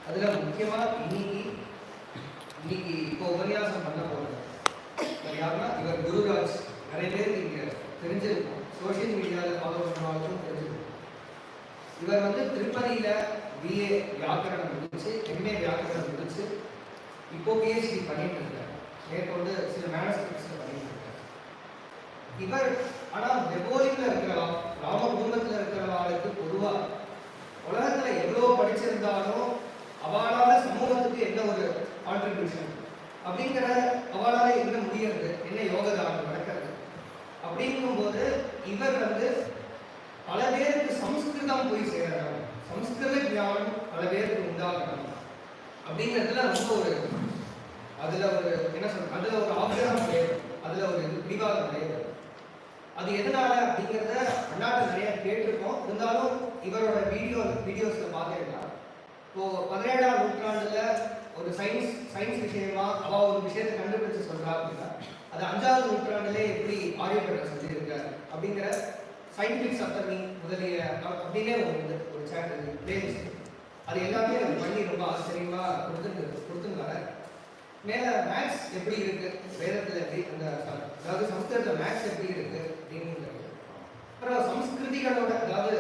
அதில் முக்கியமாக இன்னைக்கு இப்போ உபன்யாசம் பண்ண போகிறது யாருன்னா இவர் குருராஜ். நிறைய பேருக்கு இங்கே தெரிஞ்சிருக்கும், சோஷியல் மீடியாவில் ஃபாலோ பண்ணுறவங்களுக்கும் தெரிஞ்சிருக்கும். இவர் வந்து திருப்பதியில் பிஏ வியாக்கரணம் முடிச்சு, எம்ஏ வியாக்கரணம் முடிச்சு, இப்போ பிஹெச்டி பண்ணிட்டு இருக்காரு. மேற்கொண்டு சில மேனஸ்கிரிப்ட்ஸில் பண்ணிட்டு இருக்காரு. இவர் ஆனால் வெபோலிங்கில் இருக்கிறவா, ராம குடும்பத்தில் இருக்கிறவாளுக்கு பொதுவாக உலகத்தில் எவ்வளோ படிச்சிருந்தாலும் அவளால சமூகத்துக்கு என்ன ஒரு கான்ட்ரிபியூஷன் அப்படிங்கிற, அவளால என்ன முடியறது, என்ன யோகதானம் நடக்கிறது அப்படிங்கும்போது இவர் வந்து பல பேருக்கு சம்ஸ்கிருதம் போய் சேரணும், சம்ஸ்கிருத ஞானம் பல பேருக்கு உண்டாகணும் அப்படிங்கிறதுல ரொம்ப ஒரு அதுல ஒரு என்ன சொல்ற, அதுல ஒரு ஆக்கிரகம் கிடையாது, அதுல ஒரு பிடிவாதம் கிடையாது. அது எதனால அப்படிங்கிறத அண்ணாட்ட நிறைய கேட்டிருக்கோம். இருந்தாலும் இவரோட வீடியோஸ்ல பார்த்துருக்கலாம். இப்போ 17ஆம் நூற்றாண்டுல ஒரு சயின்ஸ் விஷயமா அவ ஒரு விஷயத்தை கண்டுபிடிச்சு சொல்றா அப்படின்னா, அது 5ஆவது நூற்றாண்டுலே எப்படி ஆரியப்பட்டர் செஞ்சிருக்காரு அப்படிங்கிற சயின்டிபிக் சப்தமி முதலிய அப்படின்னே ஒரு சேனல் பிளேலிஸ்ட், அது எல்லாமே பண்ணி ரொம்ப ஆச்சரியமா கொடுத்துருக்காங்க. மேல மேக்ஸ் எப்படி இருக்கு, வேதத்துல எப்படி அந்த அதாவது சம்ஸ்கிருதத்துல மேக்ஸ் எப்படி இருக்கு அப்படிங்கிறது, அப்புறம் சம்ஸ்கிருதிகளோட அதாவது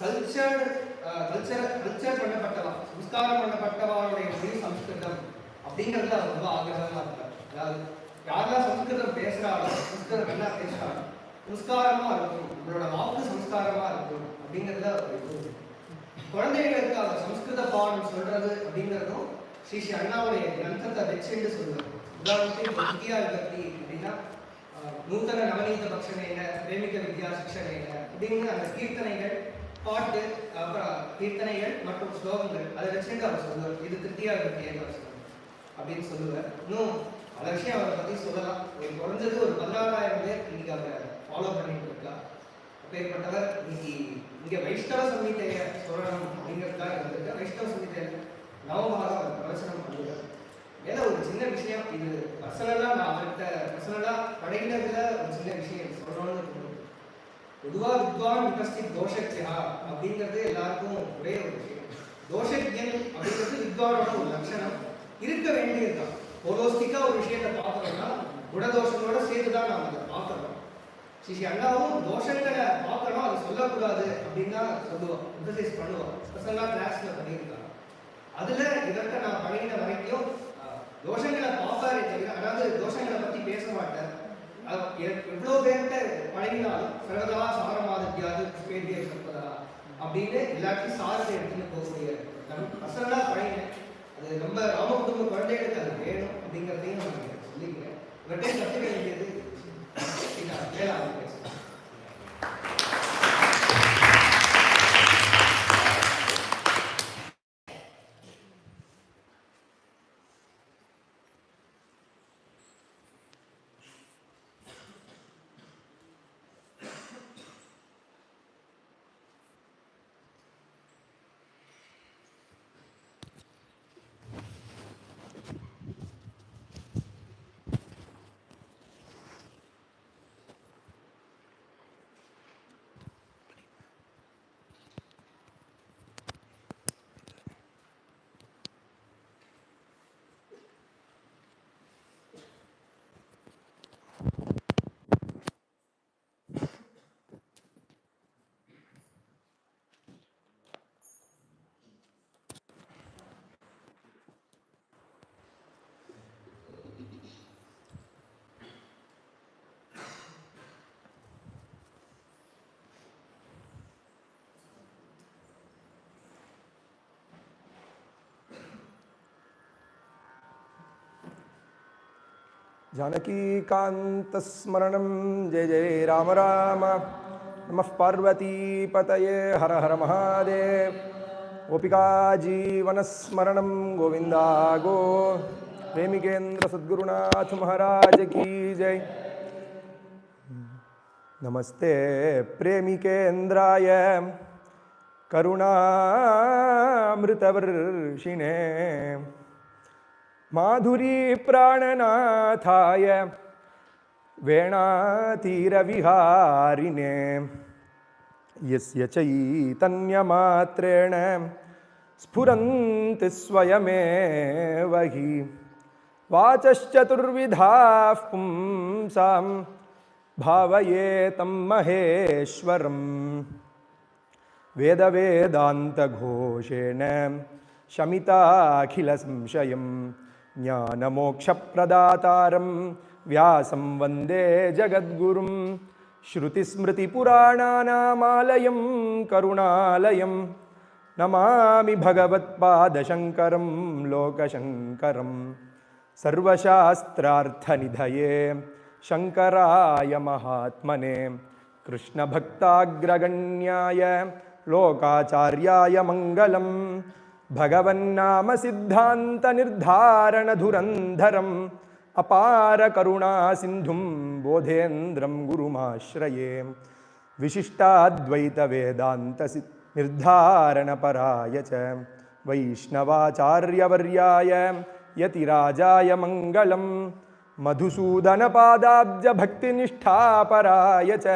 கல்ச்சர் பண்ணப்பட்டவா, சம்ஸ்காரம் பண்ணப்பட்டவாளுடைய மொழி சம்ஸ்கிருதம் அப்படிங்கிறது அது ரொம்ப ஆகிரகமா இருக்காரு. அதாவது யாரெல்லாம் சம்ஸ்கிருதம் பேசுறாங்களோ, சம்ஸ்கிருதம் என்ன பேசுறாங்க, சம்ஸ்காரமா இருக்கும், உங்களோட வாக்கு சம்ஸ்காரமா இருக்கும் அப்படிங்கிறத குழந்தைகளுக்கு அவர் சம்ஸ்கிருத பாடம் சொல்றது அப்படிங்கிறதும் ஸ்ரீ அண்ணாவுடைய கிரந்தத்தை வச்சுன்னு சொல்லுவார். உதாரணத்துக்கு வித்யா விபக்தி அப்படின்னா நூத்தன நவநீத பக்ஷனேன பிரேமிக வித்யா சிக்ஷனேன அப்படிங்கிற அந்த கீர்த்தனைகள், பாட்டு, அப்புறம் கீர்த்தனைகள் மற்றும் ஸ்லோகங்கள் அதை வச்சுட்டு அவர் சொல்லுவார். இது திருத்தியா விபக்தியை அப்படின்னு சொல்லுவார். இன்னும் பல விஷயம் அவரை பற்றி சொல்லலாம். ஒரு குறைஞ்சது ஒரு 16,000 பேர் இன்னைக்கு அவரை ஃபாலோ பண்ணிட்டு இருக்கலாம். அப்பேற்பட்டவர் இன்னைக்கு இங்கே வைஷ்ணவ சம்ஹிதையை சொல்லணும் அப்படிங்கிறதுக்காக இருந்திருக்கு. வைஷ்ணவ சம்ஹிதை நவமாக அவர் பிரவச்சனம் பண்ணுவார். ஏன்னா ஒரு சின்ன விஷயம், இது பர்சனலாக நான் அவர்கிட்ட பர்சனலாக படையினதுல ஒரு சின்ன விஷயம் சொல்லணும்னு தோணுது. பொதுவாக வித்வான் விபஸ்தித் தோஷத்யா அப்படிங்கிறது எல்லாருக்கும் ஒரே ஒரு விஷயம். தோஷத்யன் அப்படிங்கிறது வித்வானோட ஒரு லட்சணம் இருக்க வேண்டியதுதான். ஹோலோஸ்டிக்கா ஒரு விஷயத்தை பார்க்கறோம்னா குணதோஷங்களோட சேர்த்து தான் நாம் அதை பார்க்கறோம். ஸ்ரீ அண்ணாவும் தோஷங்களை பார்க்கணும், அதை சொல்லக்கூடாது அப்படின்னு தான் சொல்லுவோம், எம்பசைஸ் பண்ணுவோம். பர்சனலாக கிளாஸ்ல பண்ணியிருக்காங்க. அதுல இதற்கு நான் பழகின வரைக்கும் தோஷங்களை பார்ப்பாரே தவிர, அதாவது தோஷங்களை பத்தி பேச மாட்டேன். எவ்வளோ பேர்கிட்ட பழகினாலும் சர்வதா சாரமாதித்யாது புஷ்பேந்திய சற்பதா அப்படின்னு எல்லாத்தையும் சாரத்தை எடுத்துன்னு போகக்கூடிய பர்சனலா பழகினேன். அது நம்ம ராம குடும்ப குழந்தைகளுக்கு அது வேணும் அப்படிங்கிறதையும் நான் சொல்லிக்கிறேன். இவர்கிட்ட கற்றுக்க வேண்டியது வேளாண் பேசுகிறேன். जानकीकान्तस्मरणं जय जय राम राम। नमः पार्वतीपतये हर हर महादेव। गोपिका जीवनस्मरणं गोविन्दा गो। प्रेमिकेन्द्र सद्गुरुनाथ महाराज की जय। नमस्ते प्रेमिकेन्द्राय करुणामृतवर्षिणे माधुरी प्राणनाथाय वेणातीरविहारिणे यस्य चैतन्यमात्रेण स्फुरन्ति स्वयमेव हि वाचश्चतुर्विधाः पुंसां भावयेतं महेश्वरम् वेदवेदान्तघोषेण शमिताखिलसंशयं ज्ञानमोक्षप्रदातारं व्यासं वन्दे जगद्गुरुं श्रुतिस्मृतिपुराणानामालयं करुणालयं नमामि भगवत्पादशङ्करं लोकशङ्करं सर्वशास्त्रार्थनिधये शङ्कराय महात्मने कृष्णभक्ताग्रगण्याय लोकाचार्याय मङ्गलं भगवन्नाम सिद्धान्तनिर्धारणधुरन्धरम् अपार करुणासिन्धुं बोधेन्द्रं गुरुमाश्रये विशिष्टाद्वैतवेदान्तनिर्धारणपराय च वैष्णवाचार्यवर्याय यतिराजाय मङ्गलं मधुसूदनपादाब्जभक्तिनिष्ठापराय च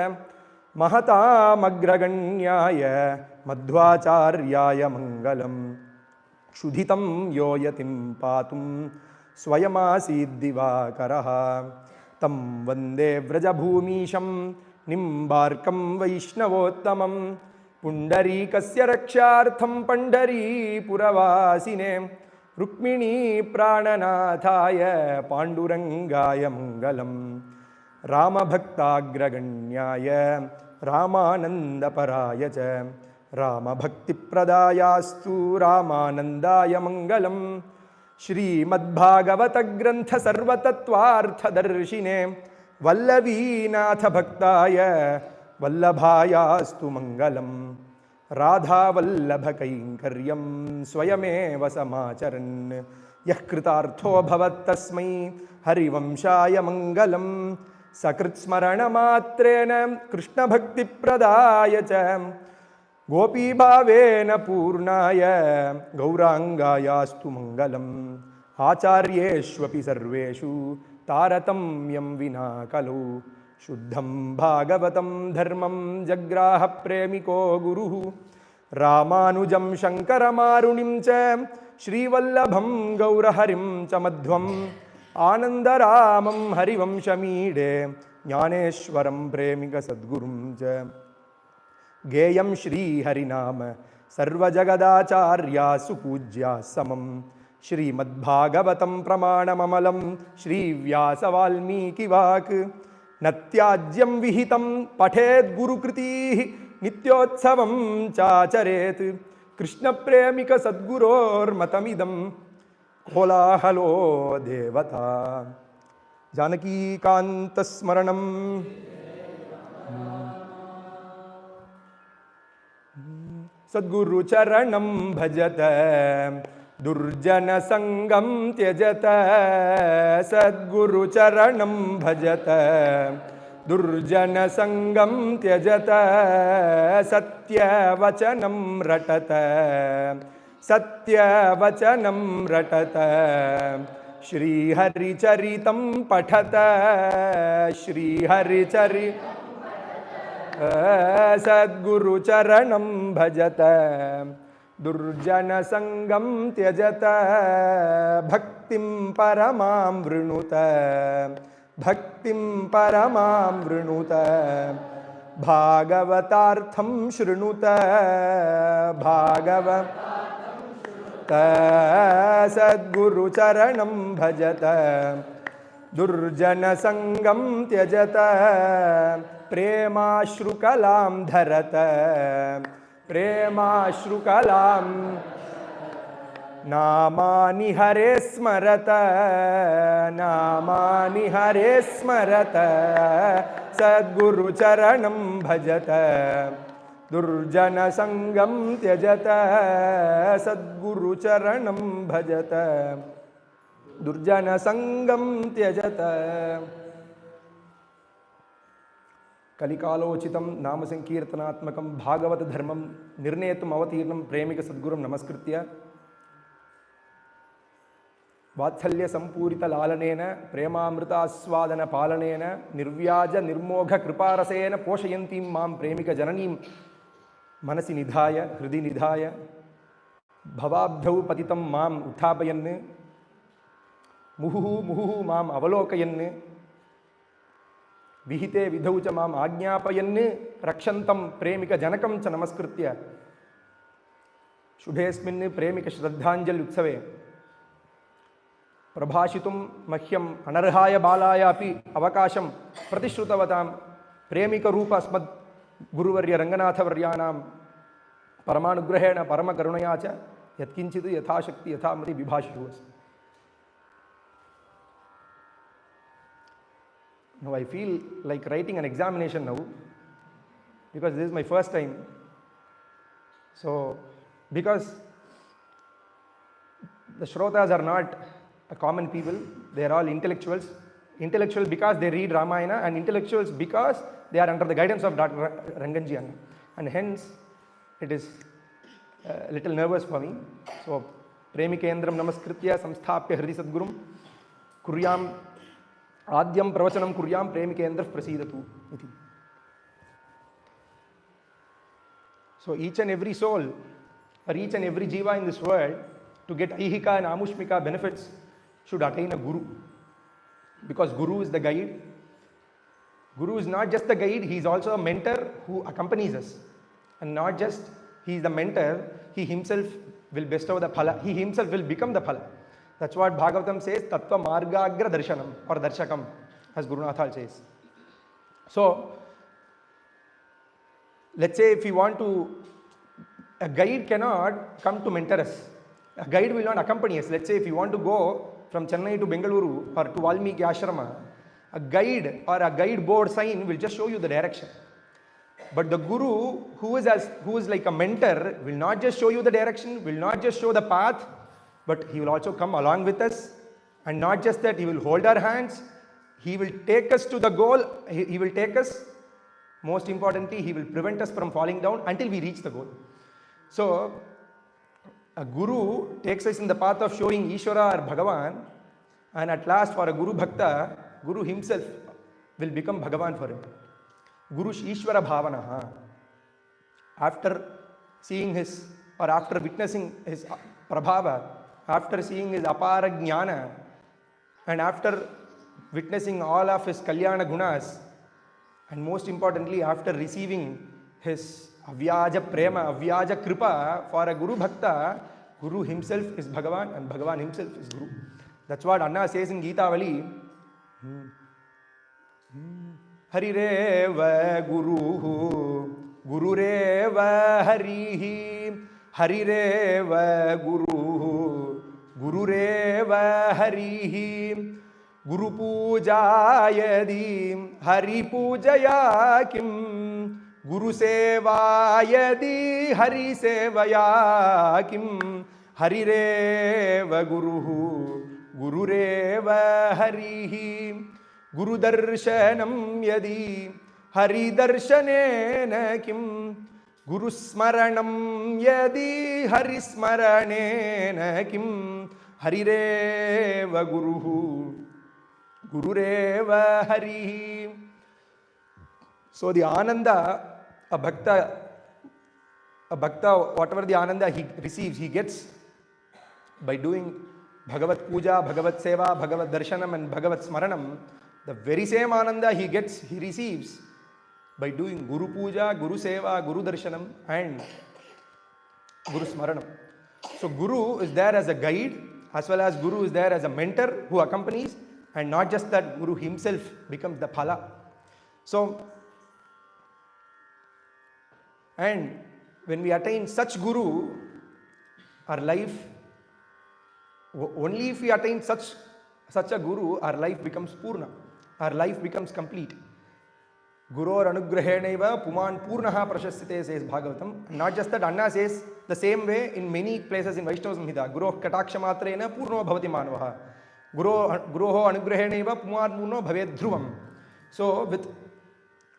महतामग्रगण्याय मध्वाचार्याय मङ्गलं क्षुधितं यो यतिं पातुं स्वयमासीद्दिवाकरः तं वन्दे व्रजभूमीशं निम्बार्कं वैष्णवोत्तमं पुण्डरीकस्य रक्षार्थं पण्ढरीपुरवासिने रुक्मिणी प्राणनाथाय पाण्डुरङ्गाय मङ्गलं रामभक्ताग्रगण्याय रामानन्दपराय च रामभक्तिप्रदायास्तु रामानन्दाय मङ्गलं श्रीमद्भागवतग्रन्थ सर्वतत्त्वार्थदर्शिने वल्लवीनाथभक्ताय वल्लभायास्तु मङ्गलं राधावल्लभकैङ्कर्यं स्वयमेव समाचरन् यः कृतार्थो भवत्तस्मै हरिवंशाय मङ्गलं सकृत्स्मरणमात्रेण कृष्णभक्तिप्रदाय च गोपीभावेन पूर्णाय गौराङ्गायास्तु मङ्गलम् आचार्येष्वपि सर्वेषु तारतम्यं विना कलौ शुद्धं भागवतं धर्मं जग्राहप्रेमिको गुरुः रामानुजं शङ्करमारुणिं च श्रीवल्लभं गौरहरिं च मध्वम् आनन्दरामं हरिवंशमीडे ज्ञानेश्वरं प्रेमिकसद्गुरुं च गेयं श्रीहरिनाम सर्वजगदाचार्या सुपूज्या समं श्रीमद्भागवतं प्रमाणममलं श्रीव्यासवाल्मीकिवाक् न त्याज्यं विहितं पठेद्गुरुकृतीः नित्योत्सवं चाचरेत् कृष्णप्रेमिकसद्गुरोर्मतमिदं कोलाहलो देवता जानकीकान्तस्मरणं सद्गुरुचरणं भजत दुर्जनसङ्गं त्यजत सद्गुरुचरणं भजत दुर्जनसङ्गं त्यजत सत्यवचनं रटत सत्यवचनं रटत श्रीहरिचरितं पठत श्रीहरिचरितं सद्गुरुचरणं भजत दुर्जनसङ्गं त्यजत भक्तिं परमां वृणुत भक्तिं परमां वृणुत भागवतार्थं शृणुत भागवत सद्गुरुचरणं भजत दुर्जनसङ्गं त्यजत प्रेमाश्रुकलां धरत प्रेमाश्रुकलां नामानि हरे स्मरत नामानि हरे स्मरत सद्गुरुचरणं भजत दुर्जनसङ्गं त्यजत सद्गुरुचरणं भजत दुर्जनसङ्गं त्यजत कलिकालोचितं नाम संकीर्तनात्मकं भागवत धर्मं निर्णेतुम् अवतीर्णं प्रेमिक सद्गुरुं नमस्कृत्य वात्सल्य संपूरित लालनेन प्रेमामृतास्वादन पालनेन निर्व्याज निर्मोघ कृपारसेन पोषयन्तीं मां प्रेमिक जननीं मनसि निधाय हृदि निधाय भवाब्धौ पतितं माम् उत्थापयन् मुहुः मुहुः माम् अवलोकयन् विहिते विधौ च माम् आज्ञापयन् रक्षन्तं प्रेमिकजनकं च नमस्कृत्य शुभेऽस्मिन् प्रेमिकश्रद्धाञ्जल्युत्सवे प्रभाषितुं मह्यम् अनर्हाय बालाय अपि अवकाशं प्रतिश्रुतवतां प्रेमिकरूप अस्मद् गुरुवर्य रङ्गनाथवर्याणां परमानुग्रहेण परमकरुणया च यत्किञ्चित् यथाशक्ति यथामति विभाषितुः अस्मि. Now I feel like writing an examination now because this is my first time. So, because the Shrotas are not a common people, they are all intellectuals. Intellectual because they read Ramayana, and intellectuals because they are under the guidance of Dr. Ranganji. And hence, it is a little nervous for me. So, Premikendram Namaskritya Samsthapya Hridi Sadgurum Kuryam Adyam Pravachanam Kuryam Premikendrah Prasidatu iti. So, each and every soul or each and every jiva in this world to get Aihika and Amushmika benefits should attain a Guru. Because Guru is the guide. Guru is not just the guide, he is also a mentor who accompanies us. And not just he is the mentor, he himself will bestow the phala, he himself will become the phala. That's what Bhagavatam says, Tattva Margagra Darshanam or Darshakam, as Guru Nathal says. So, let's say if we want to, a guide cannot come to mentor us. A guide will not accompany us. Let's say if you want to go from Chennai to Bengaluru or to Valmiki Ashrama, a guide or a guide board sign will just show you the direction. But the Guru, who is like a mentor, will not just show you the direction, will not just show the path, but he will also come along with us. And not just that, he will hold our hands, he will take us to the goal, he will take us, most importantly, he will prevent us from falling down until we reach the goal. So, a Guru takes us in the path of showing Ishvara or Bhagavan, and at last for a Guru Bhakta, Guru himself will become Bhagavan for him. Guru Ishvara Bhavanaha. After seeing his, or after witnessing his Prabhava, after seeing his Apara Jnana, and after witnessing all of his Kalyana Gunas, and most importantly, after receiving his Avyaja Prema, Avyaja Kripa for a Guru Bhakta, Guru himself is Bhagavan and Bhagavan himself is Guru. That's what Anna says in Gita Vali. Harireva Guruhu, Gurureva Harihi, Harireva Guruhu, Gurureva Harihi, Guru Pujayadi, Hari Pujaya Kim, Guru Sevayadi, Hari Sevaya Kim, Harireva Guruhu, Gurureva Harihi, Guru Darshanam Yadi, Hari Darshanena Kim, Guru Smaranam Yadi, Hari Smaranena Kim, Harireva Guruhu, Gurureva Harihi. So the Ananda, a bhakta, whatever the Ananda he receives, he gets by doing Bhagavat Puja, Bhagavat Seva, Bhagavat Darshanam and Bhagavat Smaranam. The very same Ananda he receives by doing Guru Puja, Guru Seva, Guru Darshanam and Guru Smaranam. So Guru is there as a guide as well as Guru is there as a mentor who accompanies, and not just that, Guru himself becomes the phala. So, and when we attain such Guru, our life, only if we attain such a Guru, our life becomes Purna. Our life becomes complete. Guror anugrahenaiva puman purnaha prashasthite, says Bhagavatam. Not just that, Anna says the same way in many places in Vaishnava Samhita. Guru kataksha purno bhavati manavaha. Guroho anugrahenaiva puman purno bhaved dhruvam. So with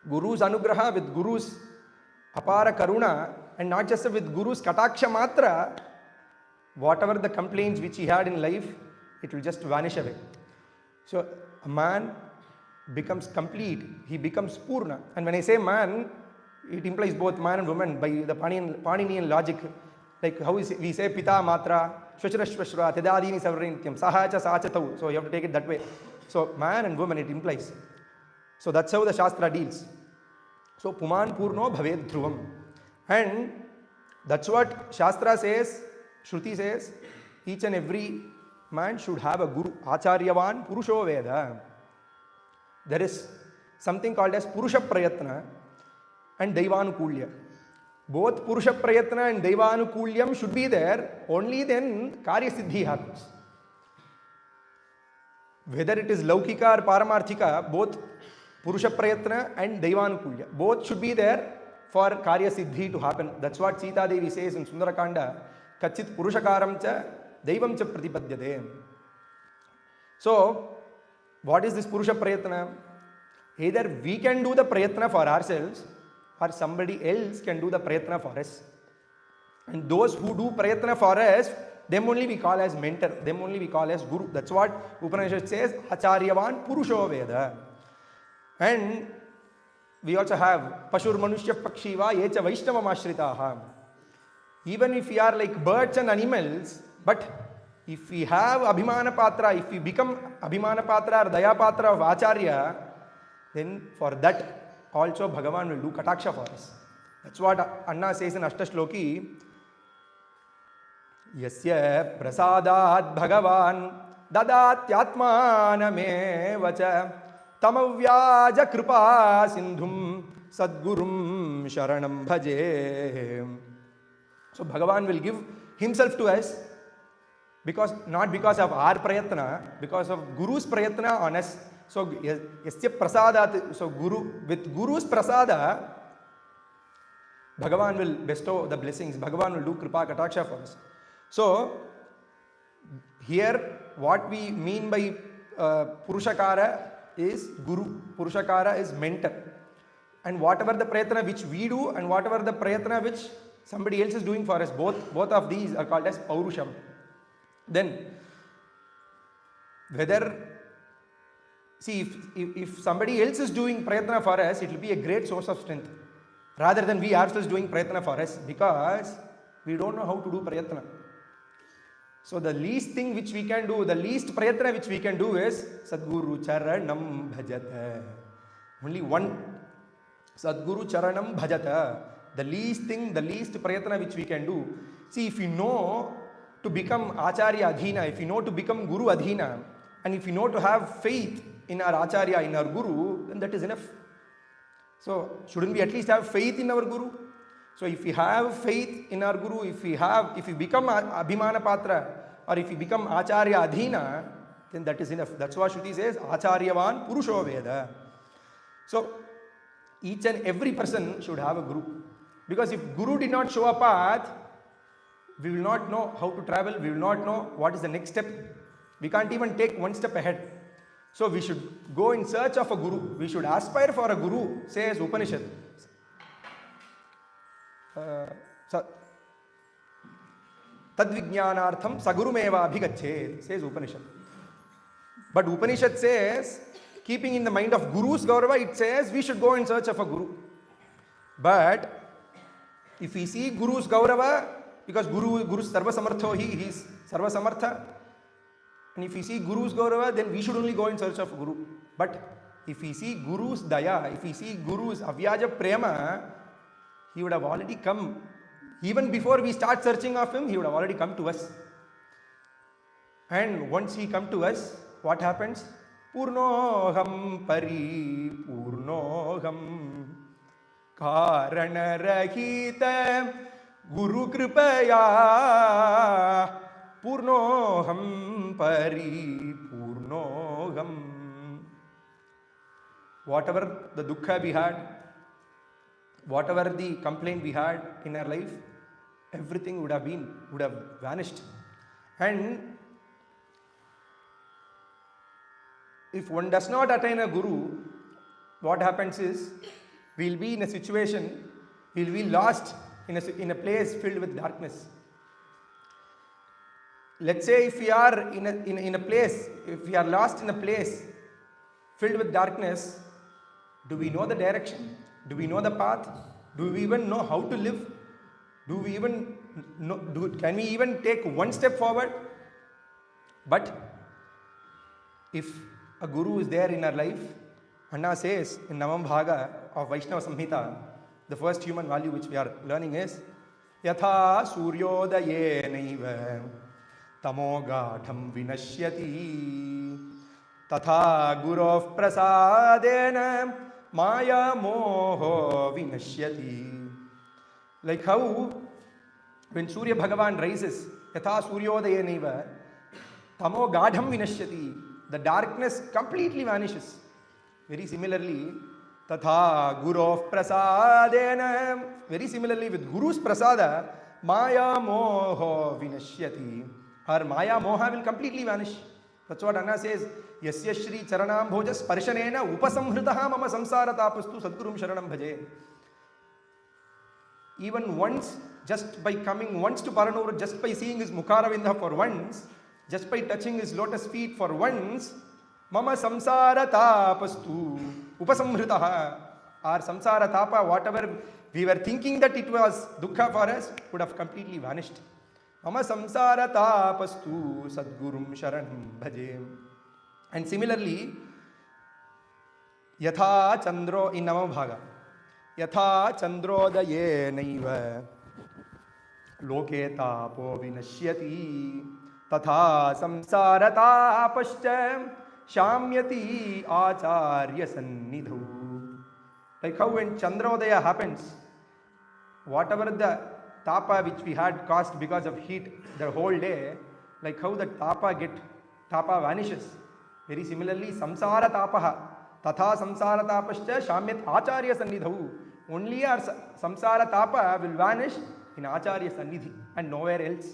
Guru's anugraha, with Guru's apara karuna, and not just with Guru's kataksha matra, whatever the complaints which he had in life, it will just vanish away. So a man becomes complete, he becomes Purna. And when I say man, it implies both man and woman by the Paninian logic. Like how we say pita, matra, shvachra, tedadini savarinityam, sahacha, sachatau. So you have to take it that way. So man and woman it implies. So that's how the Shastra deals. So puman purno bhaved dhruvam. And that's what Shastra says, Shruti says, each and every man should have a guru. Acharyavan purusho veda. There is something called as Purusha Prayatna and Daivanukulya. Both Purusha Prayatna and Daivanukulyam should be there, only then Karya Siddhi happens. Whether it is Laukika or Paramarthika, both Purusha Prayatna and Daivanukulya, both should be there for Karya Siddhi to happen. That's what Sita Devi says in Sundarakanda, Kachit Purushakaram cha Daivam cha Pratipadyate. So, what is this Purusha Prayatna? Either we can do the Prayatna for ourselves or somebody else can do the Prayatna for us. And those who do Prayatna for us, them only we call as mentor, them only we call as Guru. That's what Upanishad says, Acharyavan Purusho Veda. And we also have Pashur Manushya Pakshiva Yecha Vaishnava Samhita. Even if we are like birds and animals, but if we have Abhimana Patra, if we become Abhimana Patra or Daya Patra of Acharya, then for that also Bhagavan will do Kataksha for us. That's what Anna says in Ashtashloki. Yasya prasadat Bhagavan dadatyatmaname vacha tamavyaja kripa sindhum sadgurum sharanam bhaje. So Bhagavan will give himself to us because not because of our prayatna, because of Guru's prayatna on us. So yasya prasadat, so with Guru's prasada, Bhagavan will bestow the blessings. Bhagavan will do kripa kataksha for us. So here what we mean by Purushakara is Guru. Purushakara is mentor. And whatever the prayatna which we do and whatever the prayatna which somebody else is doing for us, both of these are called as Paurusham. Then whether, see, if somebody else is doing prayatna for us, it will be a great source of strength rather than we ourselves doing prayatna for us, because we don't know how to do prayatna. So the least thing which we can do, the least prayatna which we can do is Sadguru Charanam Bhajata. Only one, Sadguru Charanam Bhajata. The least thing, the least prayatna which we can do. See, if we know to become Acharya Adhina, if we know to become Guru Adhina, and if we know to have faith in our Acharya, in our Guru, then that is enough. So, shouldn't we at least have faith in our Guru? So, if we have faith in our Guru, if we become Abhimana Patra, or if we become Acharya Adhina, then that is enough. That's what Shruti says, Acharyavan Purusho Veda. So, each and every person should have a Guru. Because if Guru did not show a path, we will not know how to travel, we will not know what is the next step. We can't even take one step ahead. So we should go in search of a Guru. We should aspire for a Guru, says Upanishad. Tadvijnanartham sagurumeva abhigachet, says Upanishad. But Upanishad says, keeping in the mind of Guru's Gaurava, it says we should go in search of a Guru. But if we see Guru's Gaurava, because Guru's Sarva Samartho, he is Sarva Samartha. And if we see Guru's Gaurava, then we should only go in search of Guru. But if we see Guru's Daya, if we see Guru's Avyaja Prema, he would have already come. Even before we start searching of him, he would have already come to us. And once he come to us, what happens? Purnoham pari purnoham karanarahita Guru Kripaya Purnoham Pari Purnoham. Whatever the dukkha we had, whatever the complaint we had in our life, everything would have vanished. And if one does not attain a Guru, what happens is, we will be in a situation, we will be lost in a place filled with darkness. Let's say if we are in a place, if we are lost in a place filled with darkness, do we know the direction? Do we know the path? Do we even know how to live? Do we even no, can we even take one step forward? But if a guru is there in our life, Anna says in Navam Bhaga of Vaishnava Samhita, the first human value which we are learning is Yatha Suryodaye Naiva Tamo Gatham Vinashyati Tatha Gurov Prasadena Maya Moho Vinashyati. Like how when Surya Bhagavan rises, Yatha Suryodaye Naiva Tamo Gadham Vinashyati, the darkness completely vanishes. Very similarly, Tatha Gurov Prasadena, very similarly with Guru's Prasada, Maya Moho Vinashyati. Her Maya Moha will completely vanish. That's what Anna says. Yasya Shri Charanam Bhojas Parshanena Upasamhritaha Mama Samsara Tapastu Sadgurum Sharanam Bhaje. Even once, just by coming once to Paranur, just by seeing his Mukharavinda for once, just by touching his lotus feet for once, Mama Samsara Tapastu Upasamhritaha. Our Samsara Tapa, whatever we were thinking that it was Dukkha for us, would have completely vanished. Mama Samsara Tapastu Sadgurum Sharanam Bhaje. And similarly, Yatha Chandro in Namabhaga. Yatha Chandrodaye Naiva Loke Tapo Vinashyati Tatha Samsara Tapascha Shamyati Acharya Sannidhu. Like how when Chandrodaya happens, whatever the tapa which we had caused because of heat the whole day, like how the tapa vanishes. Very similarly, Samsara Tapaha Tatha Samsara Tapascha Shamyat Acharya Sannidhu. Only our Samsara Tapa will vanish in Acharya Sannidhi and nowhere else.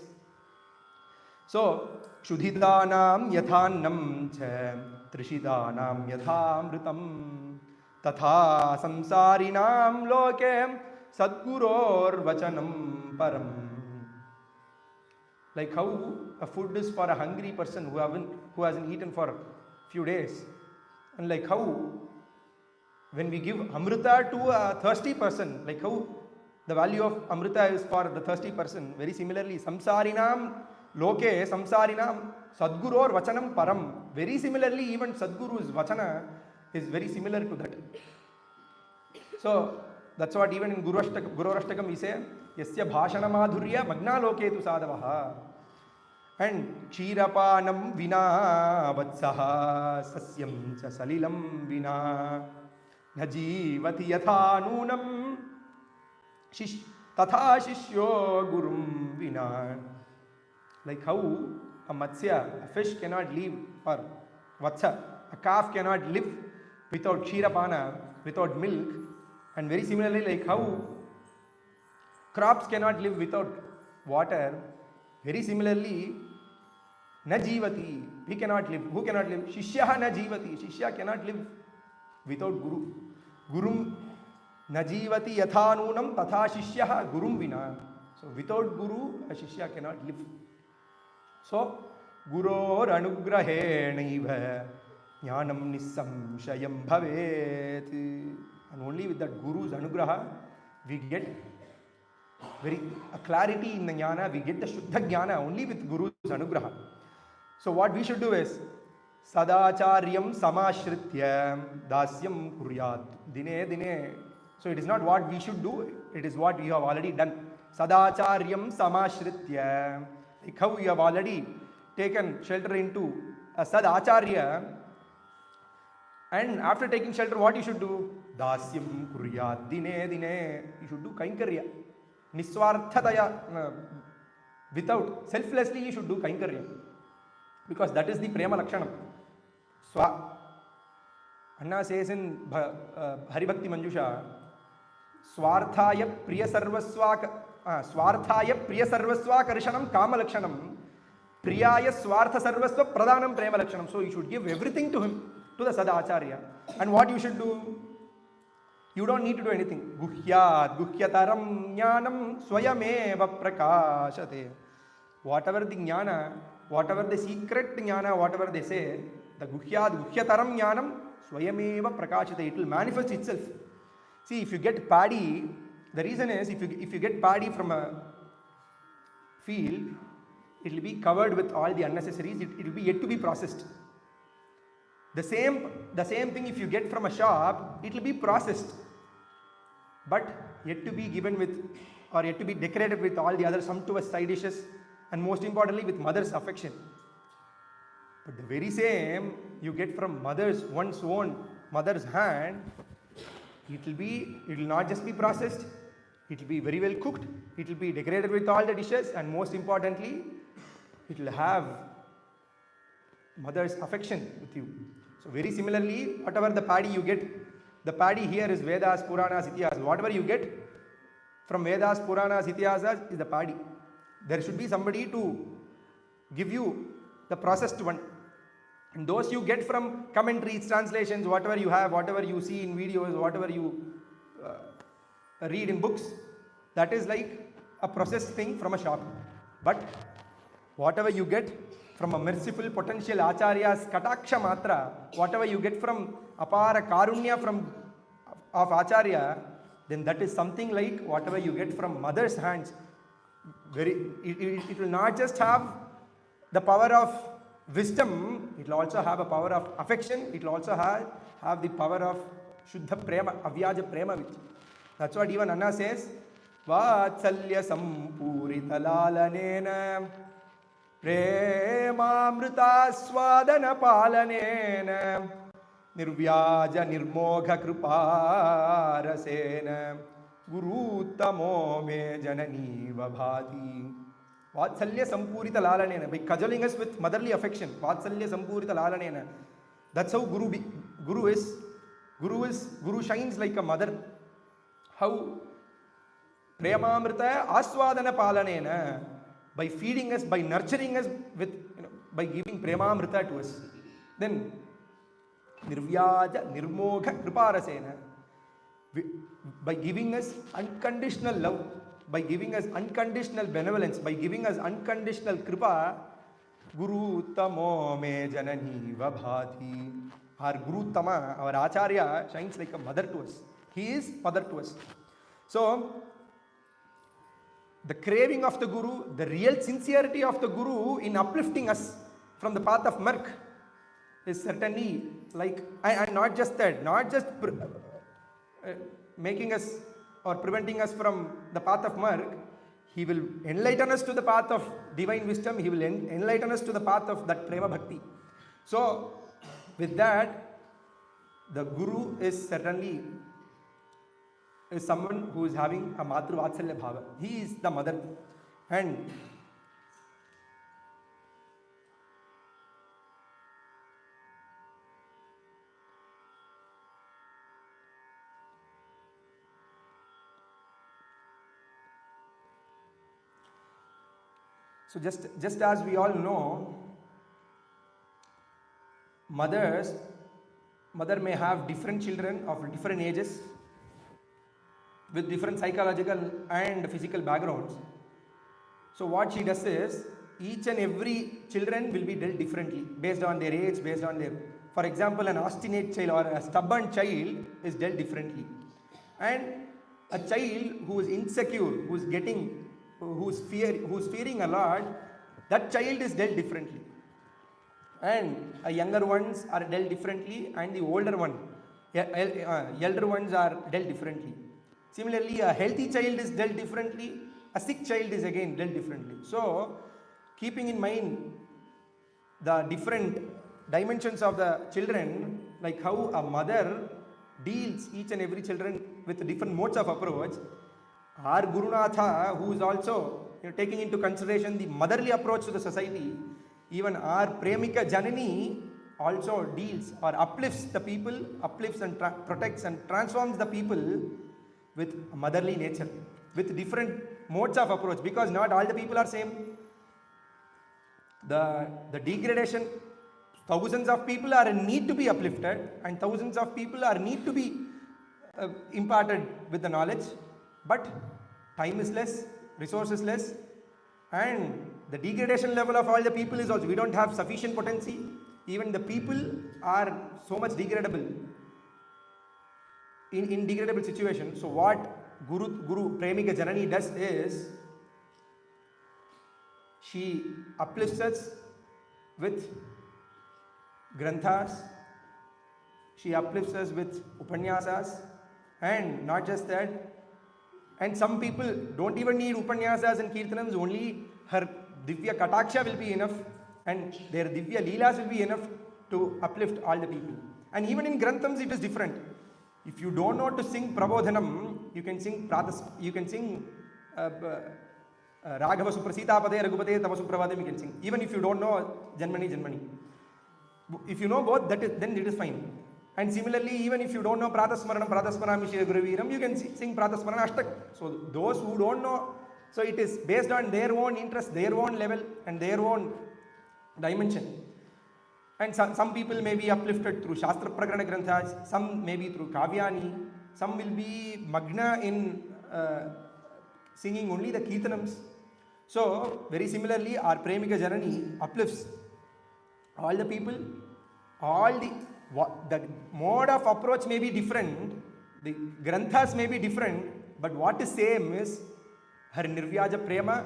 So, Kshudhitanam Yathannam Cha Trishitanam Yathamritam Tatha Samsarinam Loke Sadguror Vachanam Param. Like how a food is for a hungry person who hasn't eaten for a few days. And like how when we give Amrita to a thirsty person, like how the value of Amrita is for the thirsty person. Very similarly, Samsarinam Loke Samsarinam Sadguror Vachanam Param. Very similarly, even Sadguru's Vachana is very similar to that. So that's what even in Gururashtakam we say, Yasya Bhashana Madhurya Magna Loke tu Sadavaha. And Kshirapanam Vina Vatsaha Sasyam Cha Salilam Vina Najivati Yatha Nunam Tatha Shishyo Gurum Vina. Like how a Matsya, a fish cannot live, or Vatsa, a calf cannot live without Kshirapana, without milk. And very similarly, like how crops cannot live without water, very similarly, na jivati, we cannot live. Who cannot live? Shishyaha na jivati, Shishya cannot live without Guru. Gurum na jivati yathanunam tatha Shishyaha Gurum Vina. So without Guru, a Shishya cannot live. So, Guror Anugrahenaiva Jnanam Nisamshayam Bhavet. And only with that Guru's Anugraha, we get a clarity in the Jnana, we get the Shuddha Jnana only with Guru's Anugraha. So what we should do is, Sadacharyam Samashritya Dasyam Kuryat Dine Dine. So it is not what we should do, it is what we have already done. Sadacharyam Samashritya. Like how you have already taken shelter into a Sadacharya, and after taking shelter, what you should do? Dasyam Kuryat Dine Dine. You should do Kainkarya. Niswarthataya. Without, selflessly you should do Kainkarya. Because that is the Prema Lakshanam. Anna says in Haribhakti Manjusha, Swarthaya Priya Sarvasva Swarthaya Priya Sarvasva Karshanam Kama Lakshanam Priyaya Swartha Sarvasva Pradhanam Prema Lakshanam. So you should give everything to him, to the Sadacharya. And what you should do? You don't need to do anything. Guhyat Guhyataram Jnanam Swayameva Prakashate. Whatever the Jnana, whatever the secret Jnana, whatever they say, the Guhyat Guhyataram Jnanam Swayameva Prakashate. It will manifest itself. See, if you get paddy, the reason is if you get paddy from a field, it will be covered with all the unnecessaries, it will be yet to be processed. The same thing if you get from a shop, it will be processed, but yet to be given with, or yet to be decorated with all the other sumptuous side dishes, and most importantly with mother's affection. But the very same you get from one's own mother's hand, it will not just be processed, it will be very well cooked, it will be decorated with all the dishes, and most importantly, it will have mother's affection with you. So very similarly, whatever the paddy you get, the paddy here is Vedas, Puranas, Itihasas. Whatever you get from Vedas, Puranas, Itihasas is the paddy. There should be somebody to give you the processed one. And those you get from commentaries, translations, whatever you have, whatever you see in videos, whatever you read in books, that is like a processed thing from a shop. But whatever you get from a merciful potential Acharya's Kataksha Matra, whatever you get from Apara Karunya of Acharya, then that is something like whatever you get from mother's hands. It will not just have the power of wisdom, it will also have a power of affection, it will also have the power of Shuddha Prema, Avyaja Prema. That's what even Anna says, Vatsalya Sampurita Lalanena Premamrita Swadana Palanena Nirvyaja Nirmogha Kriparasena Gurutamo Me Janani Vabhati. Vatsalya Sampurita Lalanena, by cajoling us with motherly affection. Vatsalya Sampurita Lalanena. That's how Guru is. Guru shines like a mother. How? Premamrita Aswadana Palanena. By feeding us, by nurturing us with, by giving Premamrita to us. Then Nirvyaja Nirmogha Kriparasena. By giving us unconditional love, by giving us unconditional benevolence, by giving us unconditional kripa, Guru Tamo Me Janani Vabhati. Our Guru Tama, our Acharya, shines like a mother to us. He is mother to us. So, the craving of the Guru, the real sincerity of the Guru in uplifting us from the path of murk is certainly like, and not just that, not just making us or preventing us from the path of murk, he will enlighten us to the path of divine wisdom, he will enlighten us to the path of that prema bhakti. So, with that, the Guru is certainly someone who is having a Matru Vatsalya Bhava. He is the mother. And so just as we all know, mother may have different children of different ages with different psychological and physical backgrounds. So what she does is, each and every children will be dealt differently based on their age, based on their, for example, an obstinate child or a stubborn child is dealt differently. And a child who is insecure, who's fearing a lot, that child is dealt differently. And younger ones are dealt differently, and the older elder ones are dealt differently. Similarly, a healthy child is dealt differently, a sick child is again dealt differently. So, keeping in mind the different dimensions of the children, like how a mother deals each and every children with different modes of approach, our Gurunatha, who is also taking into consideration the motherly approach to the society, even our Premika Janani also deals or uplifts the people, uplifts and protects and transforms the people with motherly nature, with different modes of approach, because not all the people are same. The degradation, thousands of people are in need to be uplifted, and thousands of people are need to be imparted with the knowledge, but time is less, resources less, and the degradation level of all the people is also, we don't have sufficient potency. Even the people are so much degradable, in degradable situation. So what Guru Premika Janani does is, She uplifts us with granthas, she uplifts us with upanyasas, and not just that, and some people don't even need upanyasas and kirtanams, only her divya kataksha will be enough, and their divya leelas will be enough to uplift all the people. And even in granthams it is different. If you don't know to sing prabodhanam, you can sing Raghava Suprasita Pade Raghupate Tava Supravadam, you can sing. Even if you don't know Janmani Janmani. If you know both, then it is fine. And similarly, even if you don't know Pratasmaranam Shri Guraviram, you can sing Pratasmarana Ashtak. So those who don't know, so it is based on their own interest, their own level, and their own dimension. And some people may be uplifted through Shastra Prakarana Granthas, some may be through Kavyani, some will be Magna in singing only the Kirtanams. So, very similarly, our Premika Janani uplifts all the people, the mode of approach may be different, the Granthas may be different, but what is same is her Nirvyaja Prema,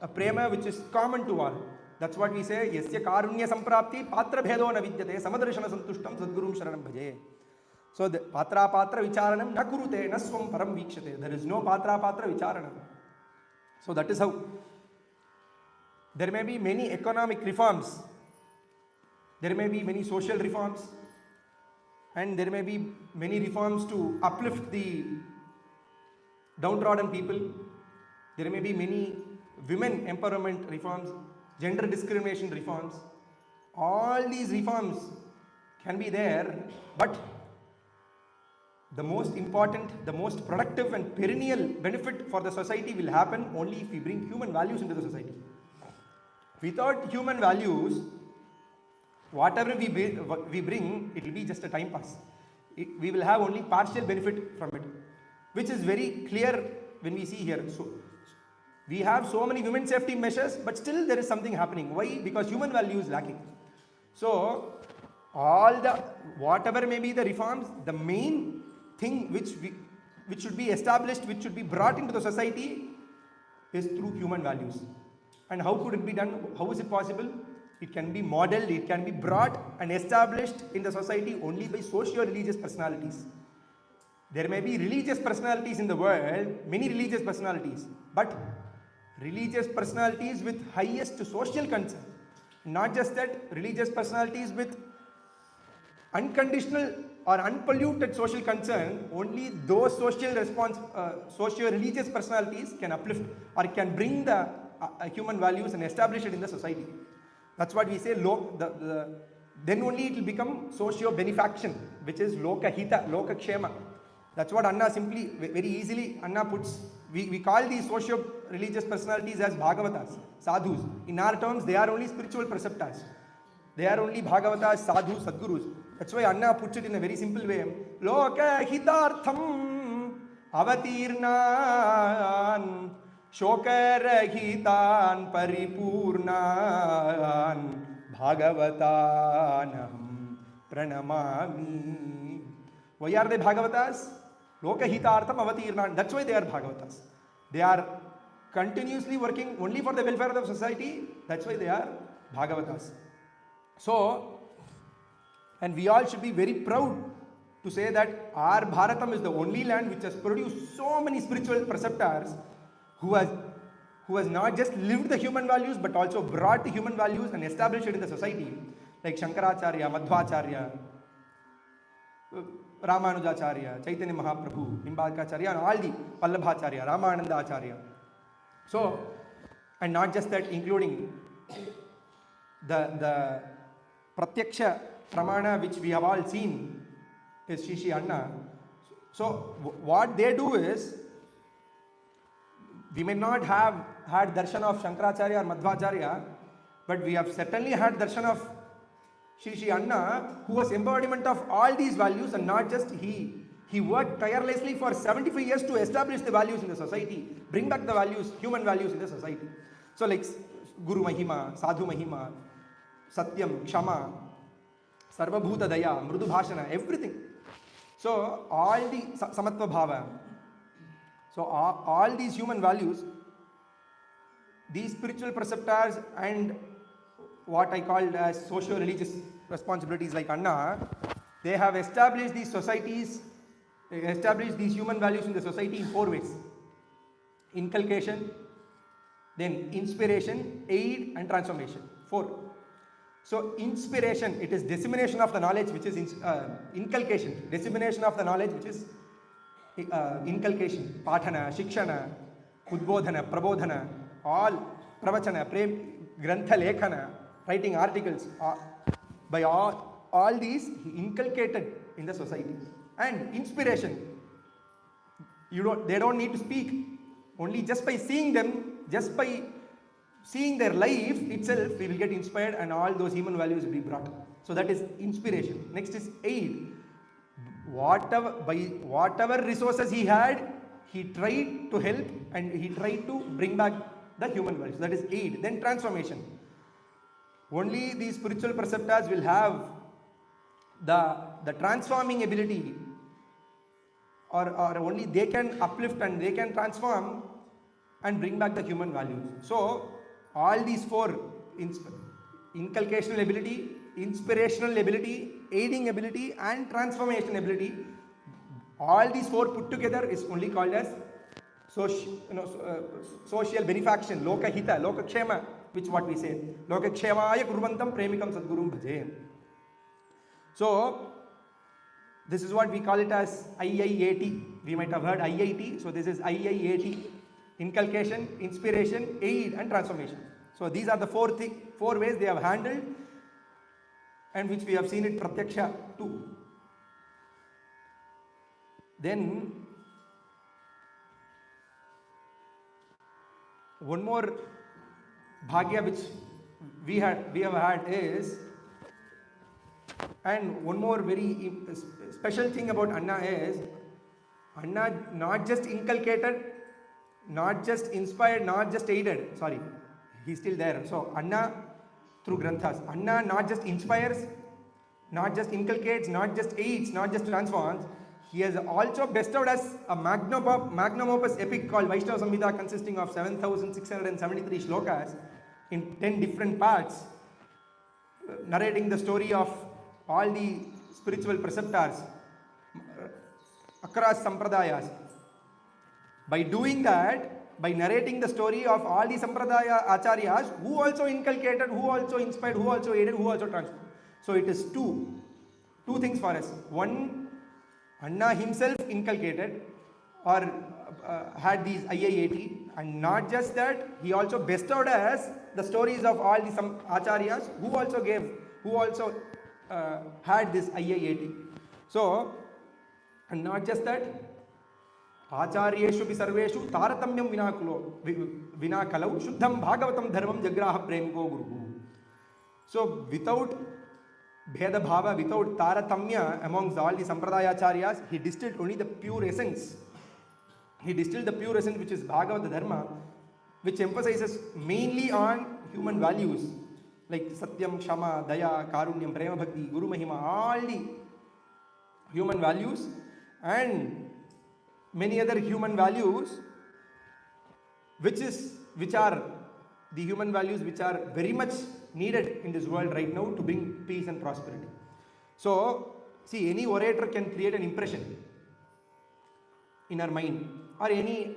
a Prema which is common to all. That's what we say, Yasya Karunya Samprapti Patra Bhedo na Vidyate Samadarshana Santushtam Sadgurum Sharanam Bhaje. So the Patra Vicharanam na kurute na swam param vikshate. There is no Patra Vicharanam. So that is how. There may be many economic reforms, there may be many social reforms, and there may be many reforms to uplift the downtrodden people. There may be many women empowerment reforms, gender discrimination reforms. All these reforms can be there, but the most important, the most productive and perennial benefit for the society will happen only if we bring human values into the society. Without human values, whatever we bring, it will be just a time pass. We will have only partial benefit from it, which is very clear when we see here. So we have so many women safety measures, but still there is something happening. Why? Because human value is lacking. So whatever may be the reforms, the main thing which should be established, which should be brought into the society is through human values. And how could it be done? How is it possible? It can be modeled, it can be brought and established in the society only by socio-religious personalities. There may be religious personalities in the world, many religious personalities, but religious personalities with highest social concern. Not just that, religious personalities with unconditional or unpolluted social concern, only those socio-religious personalities can uplift or can bring the human values and establish it in the society. That's what we say, then only it will become socio-benefaction, which is loka hita, loka kshema. That's what Anna simply, very easily, Anna puts, we call these socio-religious personalities as Bhagavatas, sadhus. In our terms, they are only spiritual preceptors. They are only Bhagavatas, sadhus, sadgurus. That's why Anna puts it in a very simple way. Loka hitartham avatirnan shokarahitan paripurnan bhagavatanam pranamami. Why are they Bhagavatas? Lokahitartham avatirnan. That's why they are Bhagavatas. They are continuously working only for the welfare of the society. That's why they are Bhagavatas. So, and we all should be very proud to say that our Bharatam is the only land which has produced so many spiritual preceptors who has not just lived the human values but also brought the human values and established it in the society, like Shankaracharya, Madhvacharya, Ramanujacharya, Chaitanya Mahaprabhu, Nimbadkacharya, and all the Pallabhacharya, Ramananda Acharya. So, and not just that, including the Pratyaksha Pramana which we have all seen is Shishi Anna. So, what they do is, we may not have had darshan of Shankaracharya or Madhvacharya, but we have certainly had darshan of Shishi Anna, who was embodiment of all these values, and not just he worked tirelessly for 75 years to establish the values in the society, bring back the values, human values in the society. So like Guru Mahima, Sadhu Mahima, Satyam, Kshama, Sarvabhuta Daya, Mrudu Bhashana, everything. So all the Samatva Bhava, so all these human values these spiritual preceptors and what I called as socio-religious responsibilities like Anna, they have established these societies, established these human values in the society in 4 ways. Inculcation, then inspiration, aid and transformation. 4. So inspiration, it is dissemination of the knowledge, which is inculcation, dissemination of the knowledge, which is inculcation, pathana, shikshana, udbodhana, prabodhana, all pravachana, grantha lekhana, writing articles, by all these he inculcated in the society. And inspiration, they don't need to speak, only just by seeing them, just by seeing their life itself, we will get inspired and all those human values will be brought. So that is inspiration. Next is aid. Whatever resources he had, he tried to help and he tried to bring back the human values. That is aid. Then transformation. Only these spiritual preceptors will have the transforming ability, or only they can uplift and they can transform and bring back the human values. So all these 4, inculcational ability, inspirational ability, aiding ability and transformation ability, all these 4 put together is only called as social benefaction, loka hita, loka kshema, which what we say, loka kshemaya kurvantam premikam sadgurum bhaje. So this is what we call it as IIAT. We might have heard IIT. So this is IIAT. Inculcation, inspiration, aid and transformation. So these are the 4 ways they have handled, and which we have seen it pratyaksha too. Then one more bhagya which we have had is, and one more very special thing about Anna is, Anna not just inculcated, not just inspired, not just aided, sorry, he's still there. So Anna through granthas, Anna not just inspires, not just inculcates, not just aids, not just transforms, he has also bestowed us a magnum opus epic called Vaishnava Samhita, consisting of 7,673 shlokas in 10 different parts, narrating the story of all the spiritual preceptors across sampradayas. By doing that, by narrating the story of all the sampradaya acharyas, who also inculcated, who also inspired, who also aided, who also transformed. So it is two things for us. One, Anna himself inculcated or had these IIAT, and not just that, he also bestowed us the stories of all the some acharyas who also had this IIAT. So, and not just that, आचार्येषु भी सर्वेषु तारतम्यं विना कलौ शुद्धं भागवतं धर्मं जग्राह प्रेमको गुरुः. So without bheda bhava, without taratamya amongst all the sampradaya-acharyas, he distilled only the pure essence. He distilled the pure essence, which is Bhagavata Dharma, which emphasizes mainly on human values like Satyam, Kshama, Daya, Karunyam, Prema Bhakti, Guru Mahima, all the human values and many other human values, which are the human values which are very much needed in this world right now to bring peace and prosperity. So, see, any orator can create an impression in our mind, or any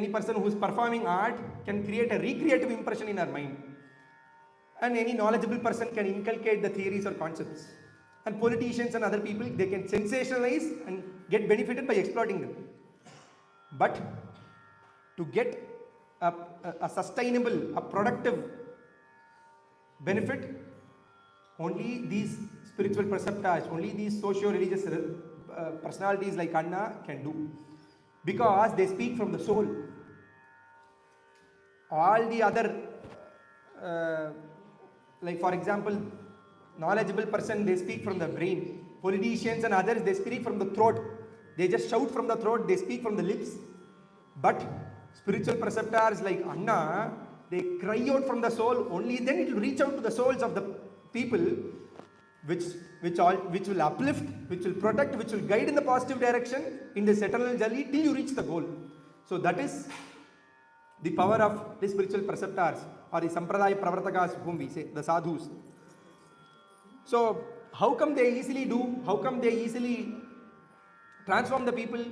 person who is performing art can create a recreative impression in our mind, and any knowledgeable person can inculcate the theories or concepts, and politicians and other people, they can sensationalize and get benefited by exploiting them. But to get a sustainable, a productive benefit, only these spiritual preceptors, only these socio-religious personalities like Anna can do, because they speak from the soul. All the other, like for example, knowledgeable person, they speak from the brain. Politicians and others, they speak from the throat. They just shout from the throat, they speak from the lips. But spiritual preceptors like Anna, they cry out from the soul, only then it will reach out to the souls of the people, which will uplift, which will protect, which will guide in the positive direction in this eternal journey till you reach the goal. So that is the power of the spiritual preceptors or the sampradaya pravartakas, whom we say, the sadhus. So, how come they easily do? How come they easily transform the people?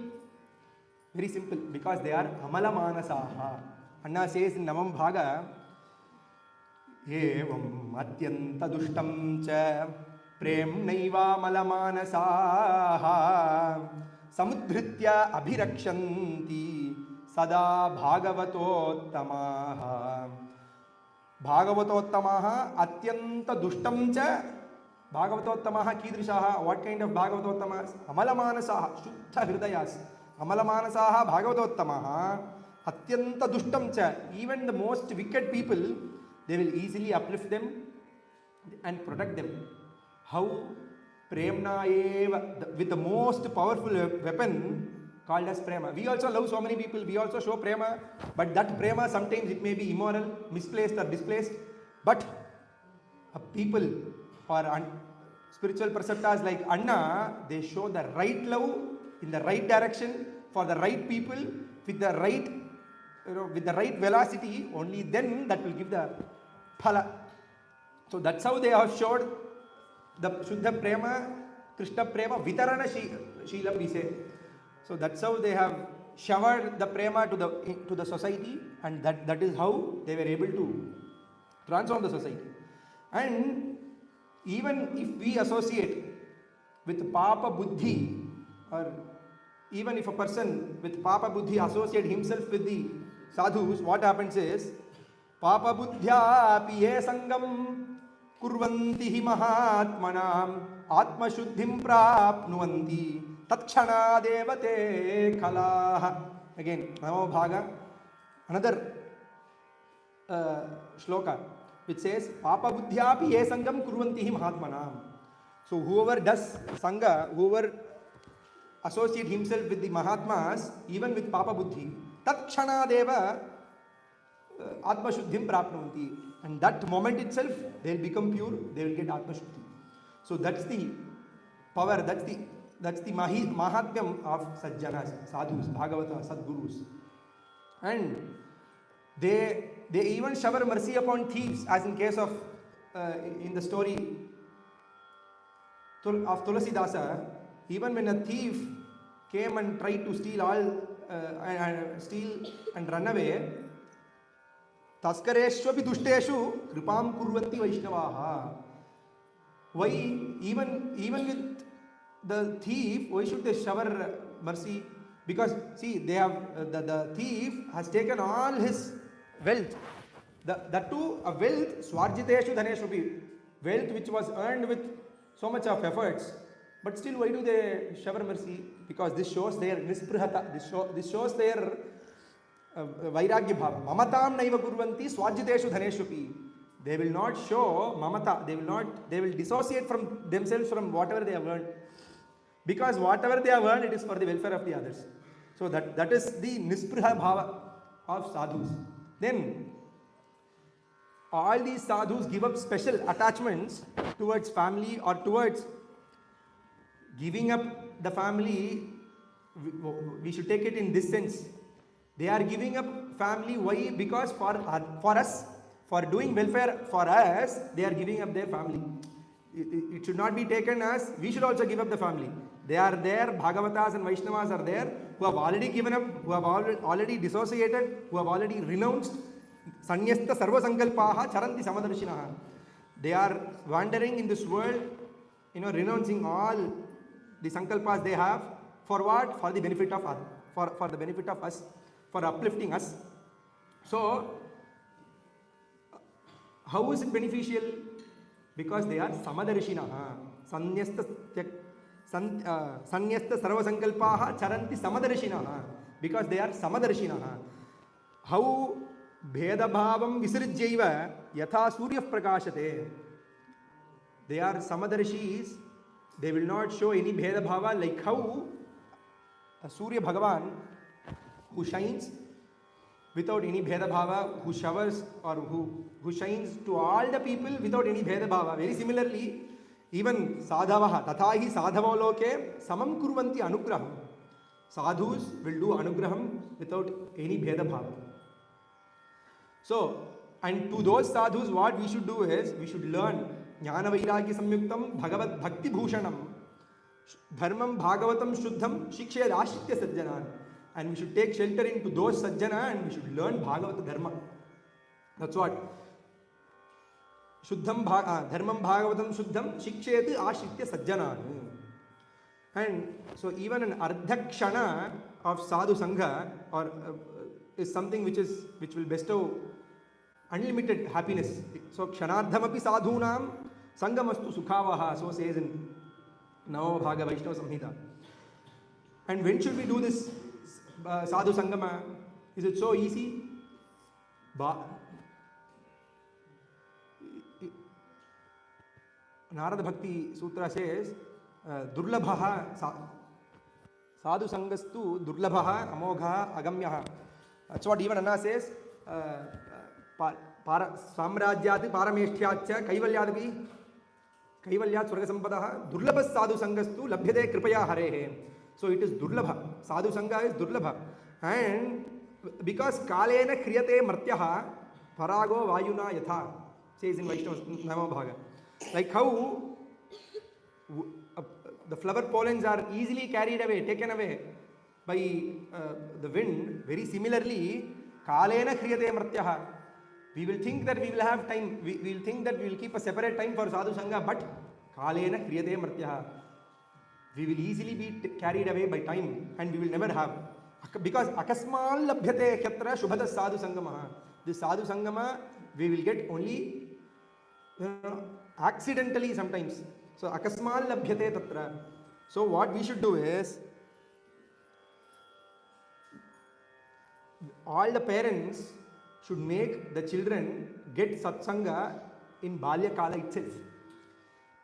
Very simple, because they are amala manasaha. Anna says in Namam Bhaga, evam atyanta dushtam cha prem naiva malamanasaha samudhritya abhirakshanti sada bhagavatottamaha. Bhagavatottamaha atyanta dushtam cha. Bhagavatottamaha kidrishaha. What kind of bhagavatottamas? Amalamaanasaha, shuddha hridayas. Amalamaanasaha bhagavatottamaha atyanta dushtam cha. Even the most wicked people, they will easily uplift them and protect them. How? Premna eva, with the most powerful weapon called as prema. We also love so many people, we also show prema, but that prema sometimes it may be immoral, misplaced or displaced. But people or spiritual preceptors like Anna, they show the right love in the right direction for the right people with the right, with the right velocity. Only then that will give the phala. So that's how they have showed the Shuddha Prema, Krishna Prema, Vitarana Sheelam we say. So that's how they have showered the Prema to the society, and that is how they were able to transform the society. And even if we associate with Papa Buddhi, or even if a person with Papa Buddhi associate himself with the sadhus, what happens is, Papa Buddhya piye sangam kurvanti hi mahatmanam atma shuddhim prapnuvanti tatchana devate kalaha. Again, Namo Bhaga, another shloka which says, Papa Buddhya piye sangam kurvanti hi mahatmanam. So whoever does sangha, whoever associate himself with the Mahatmas, even with Papa Buddhi, tatchana deva Atma Shuddhim Prapnuvanti. And that moment itself, they will become pure, they will get Atma Shuddhi. So that's the power, that's the Mahatmyam of Sajjanas, Sadhus, Bhagavata, Sadgurus. And they even shower mercy upon thieves, as in case of, in the story of Tulasidasa. Even when a thief came and tried to steal and run away, Taskareshwapi dushteshu kripam kurvanti Vaishnavaha. Why, even with the thief, why should they shower mercy? Because see, they have the thief has taken all his wealth. That too, a wealth, swarjiteshu dhaneshwapi, wealth which was earned with so much of efforts. But still, why do they shower mercy? Because this shows their nisprihata, this shows their vairagya bhava. Mamatam naiva kurvanti swajiteshu dhaneshwapi. They will not show mamata, they will dissociate from themselves from whatever they have earned. Because whatever they have earned, it is for the welfare of the others. So that is the nispriha bhava of sadhus. Then, all these sadhus give up special attachments towards family or towards giving up the family. We should take it in this sense. They are giving up family. Why? Because for us, for doing welfare for us, they are giving up their family. It should not be taken as we should also give up the family. They are there, Bhagavatas and Vaishnavas are there, who have already given up, who have already dissociated, who have already renounced. Sanyasta sarva sankalpaha charanti samadarshinaha. They are wandering in this world, renouncing all the sankalpas they have. For what? For the benefit of others, for the benefit of us, for uplifting us. So, how is it beneficial? Because they are samadarshinaha. Sanyasta sarva sankalpaha charanti samadarshinaha. Because they are samadarshinaha. How bheda bhavam visrijyaiva yatha surya prakashate. They are samadarshis. They will not show any bheda bhava, like how Surya Bhagavan, who shines without any bheda bhava, who showers or who shines to all the people without any bheda bhava. Very similarly, even sadhavaha, tathahi sadhavo loke samam kurvanti anugraham. Sadhus will do anugraham without any bheda bhava. So, and to those sadhus, what we should do is, we should learn Jnana Vairagya Samyuktam Bhagavad Bhakti Bhushanam Dharmam Bhagavatam Shuddham Shikshayad Ashitya Sajjanan. And we should take shelter into those Sajjana and we should learn Bhagavata Dharma. That's what. Shuddham Dharmam Bhagavatam Shuddham Shikshayad Ashitya Sajjanan. And so even an ardhakshana of sadhu sangha or is something which will bestow unlimited happiness. So kshanardhamapi sadhunam sangamastu sukhavaha, so says in Navama Bhaga Vaishnava Samhita. And when should we do this sadhu sangama? Is it so easy? Narada Bhakti Sutra says durlabhaha sadhu sangastu durlabhaha amogha agamyaha. That's what even Anna says. Samrajyati parameshthyatcha kaivalyadapi kaivalyat swarga sampadaha durlabha sadhu sangastu labhyate kripaya harehe. So it is durlabha. Sadhu sangha is durlabha. And because kalena kriyate martyaha parago vayuna yatha, says in Vaishnava Bhaga. Like how the flower pollens are easily carried away, taken away by the wind. Very similarly, kalena kriyate martyaha. We will think that we will have time, we will think that we will keep a separate time for sadhu sangha, but kalena kriyate martyaha. We will easily be carried away by time and we will never have. Because akasmal labhyate khyatra shubhata sadhu sangamaha. This sadhu sangama we will get only accidentally sometimes. So akasmal labhyate tatra. So what we should do is, all the parents should make the children get satsanga in balya kala itself.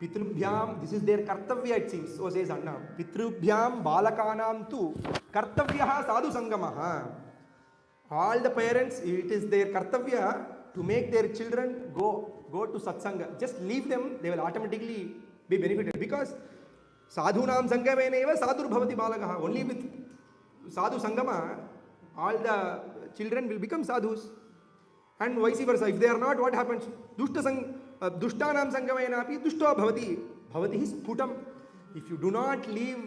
Pitrubhyam, this is their kartavya it seems, so says Anna. Pitrubhyam balakanam tu kartavyaha sadhu sangamaha. All the parents, it is their kartavya to make their children go to satsanga. Just leave them, they will automatically be benefited. Because sadhunam sangaveneva sadhur bhavati balagaha. Only with sadhu sangama, all the children will become sadhus. And vice versa. If they are not, what happens? Dushtanam sangamenapi dushto bhavati. Bhavati is sputam. If you do not leave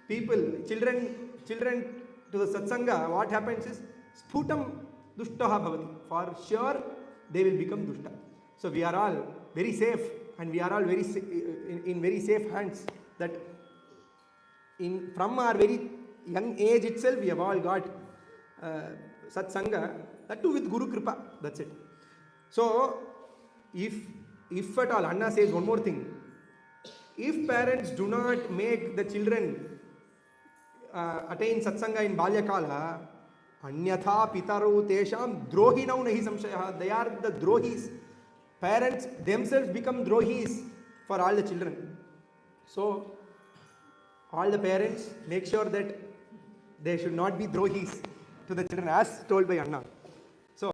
people, children to the satsanga, what happens is sputam dushtaha bhavati. For sure, they will become dushta. So we are all very safe, and we are all very in very safe hands. That from our very young age itself, we have all got satsanga. That too with Guru Kripa. That's it. So if at all, Anna says one more thing. If parents do not make the children attain satsanga in balyakala, anyatha pitaru tesham drohinau nahi samshayah. They are the drohis. Parents themselves become drohis for all the children. So all the parents make sure that they should not be drohis to the children, as told by Anna. So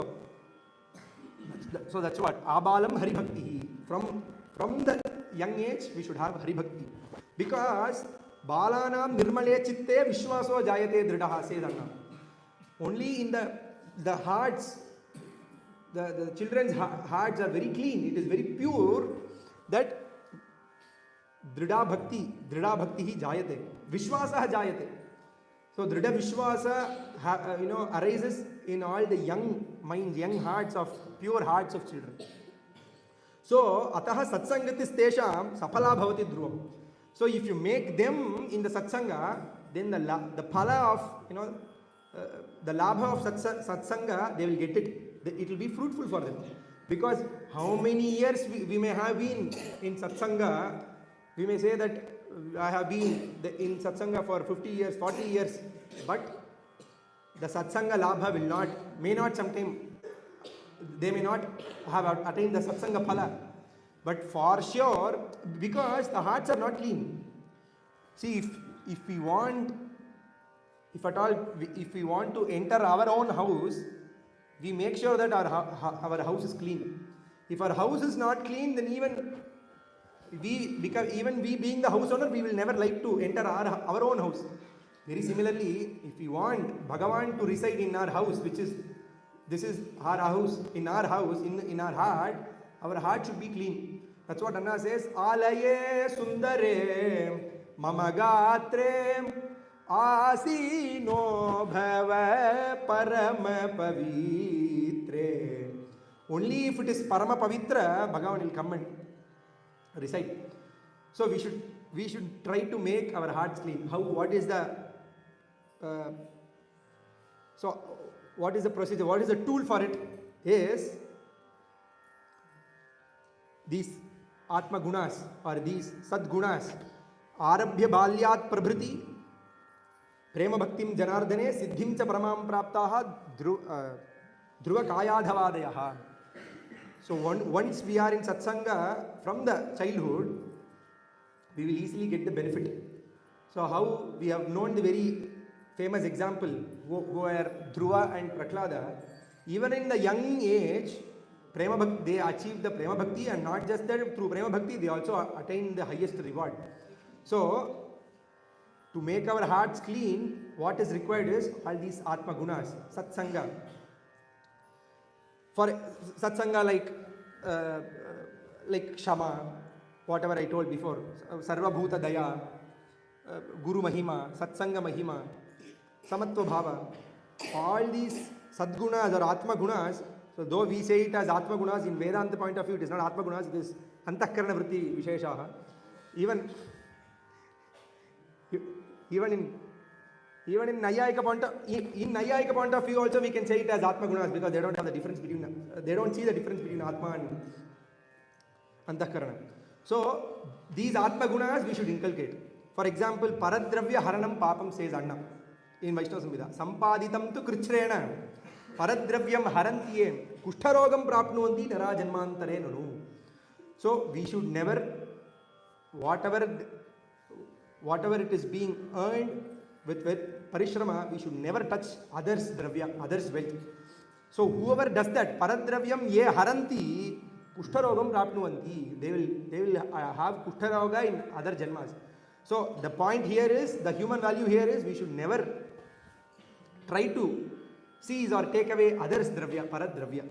that's what abalam hari bhakti. From the young age we should have hari bhakti, because balanam nirmale chitte vishwaso jayate dridaha, says Anna. Only in the hearts, the children's hearts are very clean, it is very pure, that drida bhakti hi jayate, vishwasa jayate. So drida vishwasa arises in all the young minds, young hearts of pure hearts of children. So ataha satsangatis tesham sapala bhavati dhruvam. So if you make them in the satsanga, then the phala of the labha of satsanga, they will get it. It will be fruitful for them. Because how many years we may have been in satsanga, we may say that I have been in satsanga for 50 years, 40 years, but the satsanga labha may not sometime, they may not have attained the satsanga phala. But for sure, because the hearts are not clean. See, if we want to enter our own house, we make sure that our house is clean. If our house is not clean, then even we being the house owner, we will never like to enter our own house. Very similarly, if we want Bhagavan to reside in our house, which is This is our house. In our house, in our heart should be clean. That's what Anna says. Alaye sundare mamagatre asino bhava parama pavitre. Only if it is parama pavitra, Bhagavan will come and recite. So we should try to make our hearts clean. What is the procedure? What is the tool for it? Is these Atma Gunas or these Sadgunas. Arabhya Balyat Prabhriti Prema Bhaktim Janardane Siddhim Cha Paramam Praptaha Dhruva Kayadhavadayaha. So once we are in Satsanga from the childhood, we will easily get the benefit. So how we have known the very famous example where Dhruva and Prahlada, even in the young age, Prema Bhakti, they achieved the Prema Bhakti, and not just that, through Prema Bhakti, they also attained the highest reward. So, to make our hearts clean, what is required is all these Atma Gunas, Satsanga. For Satsanga like Shama, whatever I told before, Sarva Bhuta Daya, Guru Mahima, Satsanga Mahima, Samatva Bhava, all these Sadgunas or Atma Gunas. So though we say it as Atma Gunas, in Vedanta point of view, it is not Atma Gunas, it is Antakarana Vritti Visheshaha. Even in Nayayika point of view also we can say it as Atma Gunas, because they don't have the difference between, they don't see the difference between Atma and Antakarana. So these Atma Gunas we should inculcate. For example, Paradravya Haranam Papam says Anna in Vaishnava Samhita. Sampaditam tu krichrena Paradravyam Harantiye Kushtarogam Prapnuvanti Nara Janmantare Nanu. So we should never, whatever it is being earned with Parishrama, we should never touch others' dravya, others' wealth. So whoever does that, Paradravyam ye Haranti Kushtarogam Prapnuvanti, they will have Kushtaroga in other Janmas. So the point here is, the human value here is, we should never try to seize or take away others' dravya, paradravya.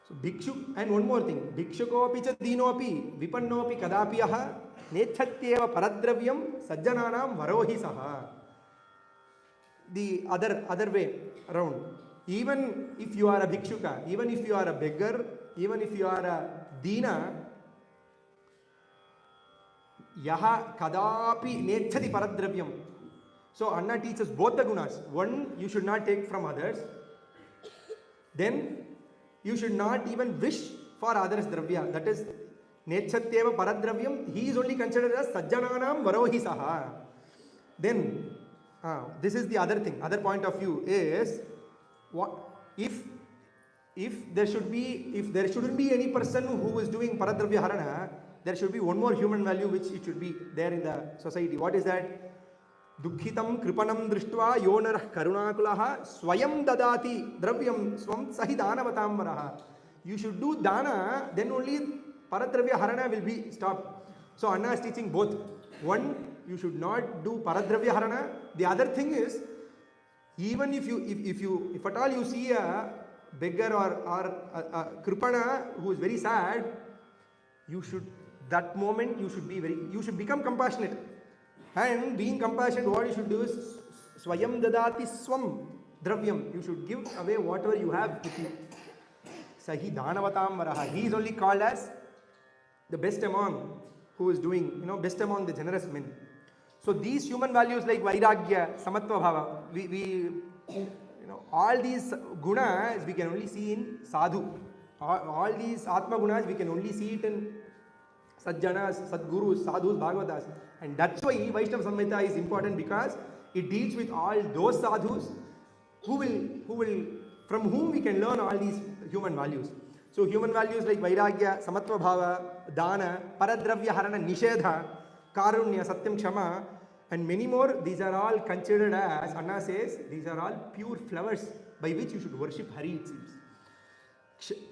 So bhikshu, and one more thing, bhikshukopi cha dinopi vipannopi kadapiyaha nechattyeva paradravyam sajjananam varohi saha. The other way around. Even if you are a bhikshuka, even if you are a beggar, even if you are a dina, yaha kadapi nechati paradravyam. So Anna teaches both the gunas. One, you should not take from others. Then you should not even wish for others' dravya. That is nechatyeva paradravyam. He is only considered as sajjananam varohi saha. Then this is the other thing. Other point of view is, what if there shouldn't be any person who is doing paradravya harana, there should be one more human value which it should be there in the society. What is that? Dukhitam kripanam drishtva yonarah karunakulaha swayam dadati dravyam swam sahi danavatam varaha. You should do dana, then only paradravya harana will be stopped. So Anna is teaching both. One, you should not do paradravya harana. The other thing is, even if at all you see a beggar or a kripana who is very sad, you should become compassionate. And being compassionate, what you should do is swayam dadati swam dravyam. You should give away whatever you have with you. Sahi danavatam varaha. He is only called as the best among who is doing, best among the generous men. So these human values like vairagya, samatva bhava, we all these gunas we can only see in sadhu. All these atma gunas we can only see it in sajjanas, sadgurus, sadhus, bhagavatas. And that's why Vaishnava Samhita is important, because it deals with all those sadhus from whom we can learn all these human values. So human values like vairagya, samatva bhava, dana, paradravya harana, nishedha, karunya, satyam, kshama, and many more. These are all considered as, Anna says, these are all pure flowers by which you should worship Hari, it seems.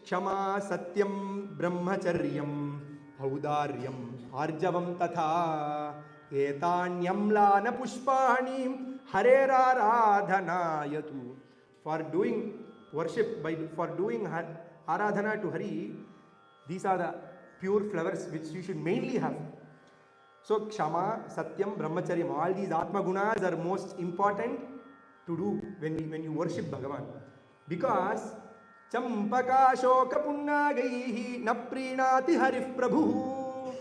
Kshama, satyam, brahmacharyam, audaryam, arjavam tatha, etanyam lana pushpanim, harera radhanayatu. For doing worship, for doing aradhana to Hari, these are the pure flowers which you should mainly have. So Kshama, Satyam, Brahmacharyam, all these Atma Gunas are most important to do when you worship Bhagavan. Because Champaka Shoka Punnagaihi Naprinati Harif Prabhu.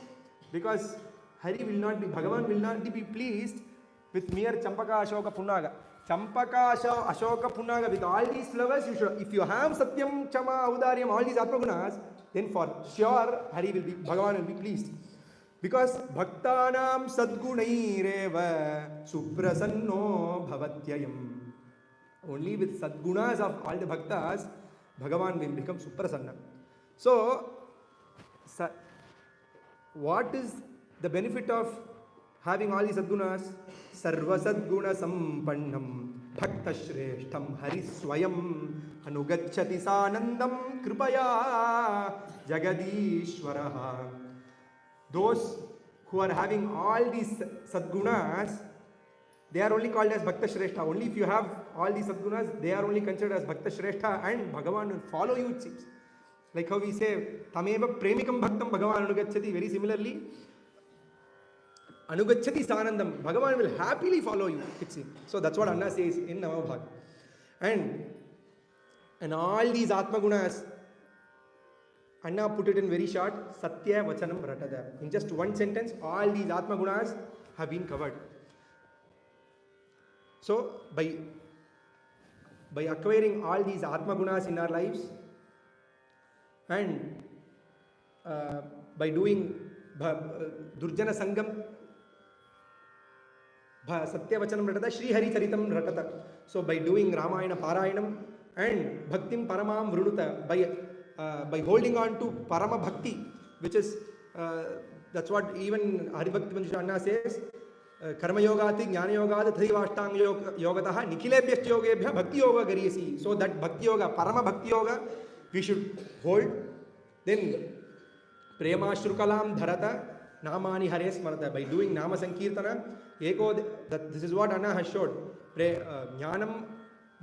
Because Hari will not be, Bhagavan will not be pleased with mere Champaka Ashoka Punnaga. Champaka Ashoka Punnaga, with all these flowers, you should, if you have Satyam, Chama, Audaryam, all these Atma Gunas, then for sure Hari will be, Bhagavan will be pleased. Because Bhaktanam Sadgunaireva Suprasanno Bhavatyayam. Only with Sadgunas of all the Bhaktas, Bhagavan will become Suprasanna. So, what is the benefit of having all these Sadgunas? Sarva Sadguna Sampannam Bhakta Shreshtham Hari Swayam Anugacchati Sanandam Kripaya Jagadishwaraha. Those who are having all these Sadgunas, they are only called as Bhakta Shrestha. Only if you have all these Sadgunas, they are only considered as Bhakta Shrestha, and Bhagavan will follow you, it seems. Like how we say, Tameva Premikam Bhaktam Bhagavan Anugacchati. Very similarly, Anugacchati Sanandam, Bhagavan will happily follow you, it seems. So that's what Anna says in Navabhag. And all these Atma Gunas, Anna put it in very short, Satya Vachanam Ratada. In just one sentence, all these Atma Gunas have been covered. So, by acquiring all these Atma Gunas in our lives, and by doing Durjana Sangam, Satya Vachanam Ratata, Sri Hari Charitam Ratata. So, by doing Ramayana Parayanam and Bhaktim Paramam Vrunuta, by holding on to Parama Bhakti, which is, that's what even Haribhakti Manjusha Anna says, Karma Yogati, Jnana Yogati, Thrivaштanga Yogataha, Nikhilebhyascha Yogebhya Bhakti Yoga Gariyasi. So that Bhakti Yoga, Parama Bhakti Yoga, we should hold. Then Prema Shrukalam Dharata, Namani Hare Smarata. By doing Nama Sankirtana, this is what Anna has showed. Jnanam,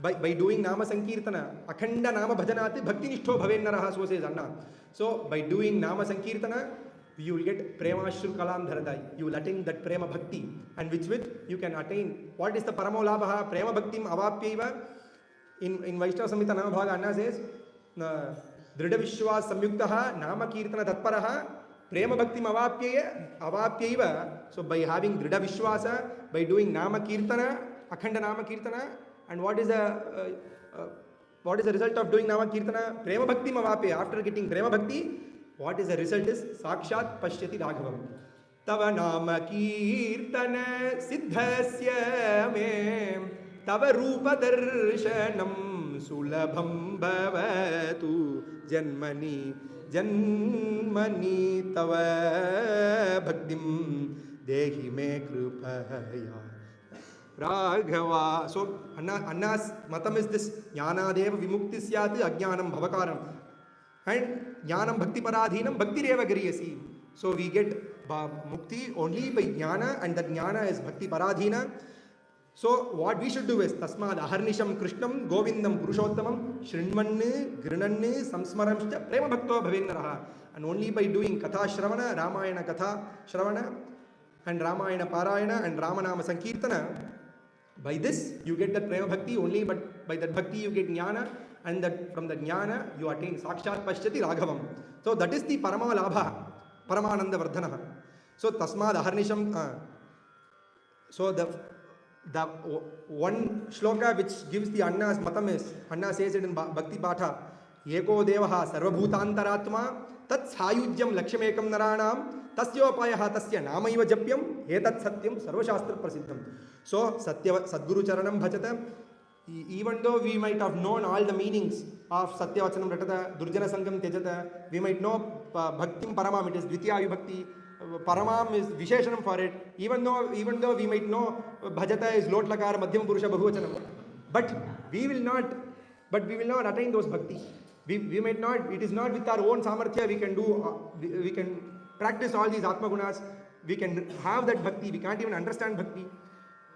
by doing Nama Sankirtana, Akhanda Nama Bhajanati, Bhakti Nishtho Bhavennaraha, so says Anna. So by doing Nama Sankirtana, you will get Prema Shrukalam Dharadai. You will attain that Prema Bhakti, and with you can attain. What is the Paramolabha? Prema Bhaktim Avapyaiva. In Vaishnava Samhita Namabhaga, Anna says, Drida Vishwas Samyuktaha Nama Kirtana Tatparaha Prema Bhaktim Avapyaiva. So by having Drida Vishwasa, by doing Nama Kirtana, Akhanda Nama Kirtana, and what is the result of doing Nama Kirtana? Prema Bhaktim Avapyaiva. After getting Prema Bhakti, what is the result is Sakshat Pashyati Raghavam. Tava Nama Kirtana Siddhasya Me Tava Rupa Darshanam Sulabham Bhavatu Janmani Tava Bhaktim Dehi Me Krupaya Raghava. So Anna's matam is this: Jnana Deva Vimukti Syati Ajnanam Bhavakaram. And Jnanam Bhakti Paradhinam Bhakti Reva Gariyasi. So we get Mukti only by Jnana, and that Jnana is Bhakti Paradhina. So what we should do is Tasmad Aharnisham Krishnam Govindam Purushottamam Shrinmannu Grinannu Samsmaramscha Prema Bhakto Bhavennaraha. And only by doing Katha Shravana, Ramayana Katha Shravana, and Ramayana Parayana, and Ramanama Sankirtana, by this you get that Prema Bhakti. Only but by that Bhakti you get Jnana, and that from the Jnana you attain Sakshat Pashyati Raghavam. So that is the Parama Labha, Paramananda Vardhanaha. So Tasmad Aharnisham. So the one shloka which gives the Anna's matam is, Anna says it in Bhakti Patha, Eko Devaha Sarvabhutantaratma Tat Sayujyam Lakshamekam Naranam Tasyopayaha Tasya Namaiva Japyam Etat Satyam Sarvashastra Prasiddham. So Sadguru Charanam Bhajata. Even though we might have known all the meanings of Satya Vachanam Ratata, Durjana Sangam Tejata, we might know Bhaktim Paramam, it is Dvitiya Vibhakti, Paramam is Visheshanam for it, even though we might know Bhajata is Lot Lakara, Madhyam Purusha Bahuvachanam, but we will not attain those Bhakti. We might not, it is not with our own Samarthya we can practice all these Atma Gunas, we can have that Bhakti, we can't even understand Bhakti.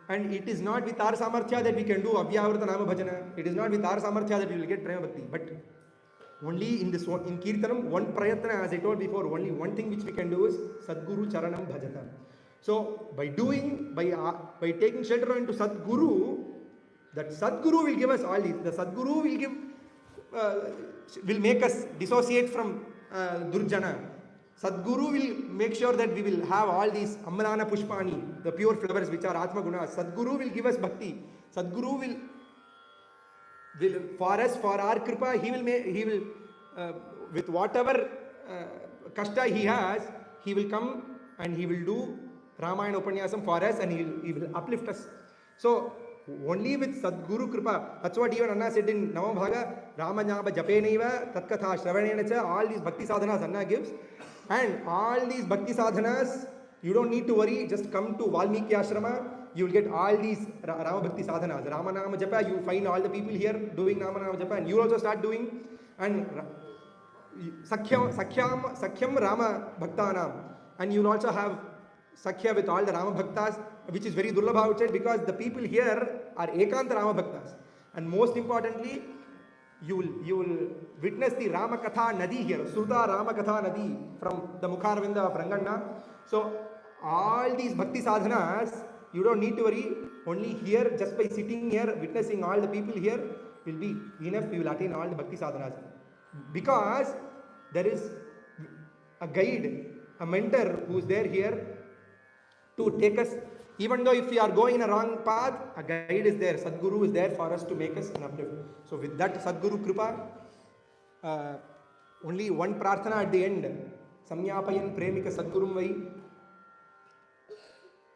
And it is not with our samarthya that we can do Avyavrata Nama Bhajana. It is not with our samarthya that we will get Prema Bhakti. But only in this one, in Kirtanam, one prayatna, as I told before, only one thing which we can do is Sadguru Charanam Bhajata. So by taking shelter into Sadguru, that Sadguru will give us all these. The Sadguru will give, will make us dissociate from Durjana. Sadguru will make sure that we will have all these Amrana Pushpani, the pure flowers which are Atma Gunas. Sadguru will give us Bhakti. Sadguru will for us, for our Kripa, he will with whatever kashta he has, he will come and he will do Ramayana Upanyasam for us and he will uplift us. So only with Sadguru Kripa, that's what even Anna said in Navabhaga, Ramanyama Japeneva, Tatkatha Shravanena, all these Bhakti sadhanas Anna gives. And all these Bhakti sadhanas, you don't need to worry, just come to Valmiki Ashrama, you will get all these Rama Bhakti sadhanas. Ramanama Japa, you find all the people here doing Ramanama Japa, and you also start doing. And Sakhyam Rama Bhaktanam. And you will also have Sakhya with all the Rama Bhaktas, which is very durlabha outside because the people here are Ekanta Rama Bhaktas. And most importantly, you will witness the Rama Katha Nadi here, Sruta Rama Katha Nadi from the Mukharvinda of Ranganna. So all these Bhakti sadhanas, you don't need to worry. Only here, just by sitting here, witnessing all the people here, will be enough. You will attain all the Bhakti sadhanas. Because there is a guide, a mentor who is there here to take us. Even though if we are going in a wrong path, a guide is there. Sadguru is there for us to make us an uplift. So with that Sadguru Kripa, only one prarthana at the end. Samyapayan Premika Sadgurum Vai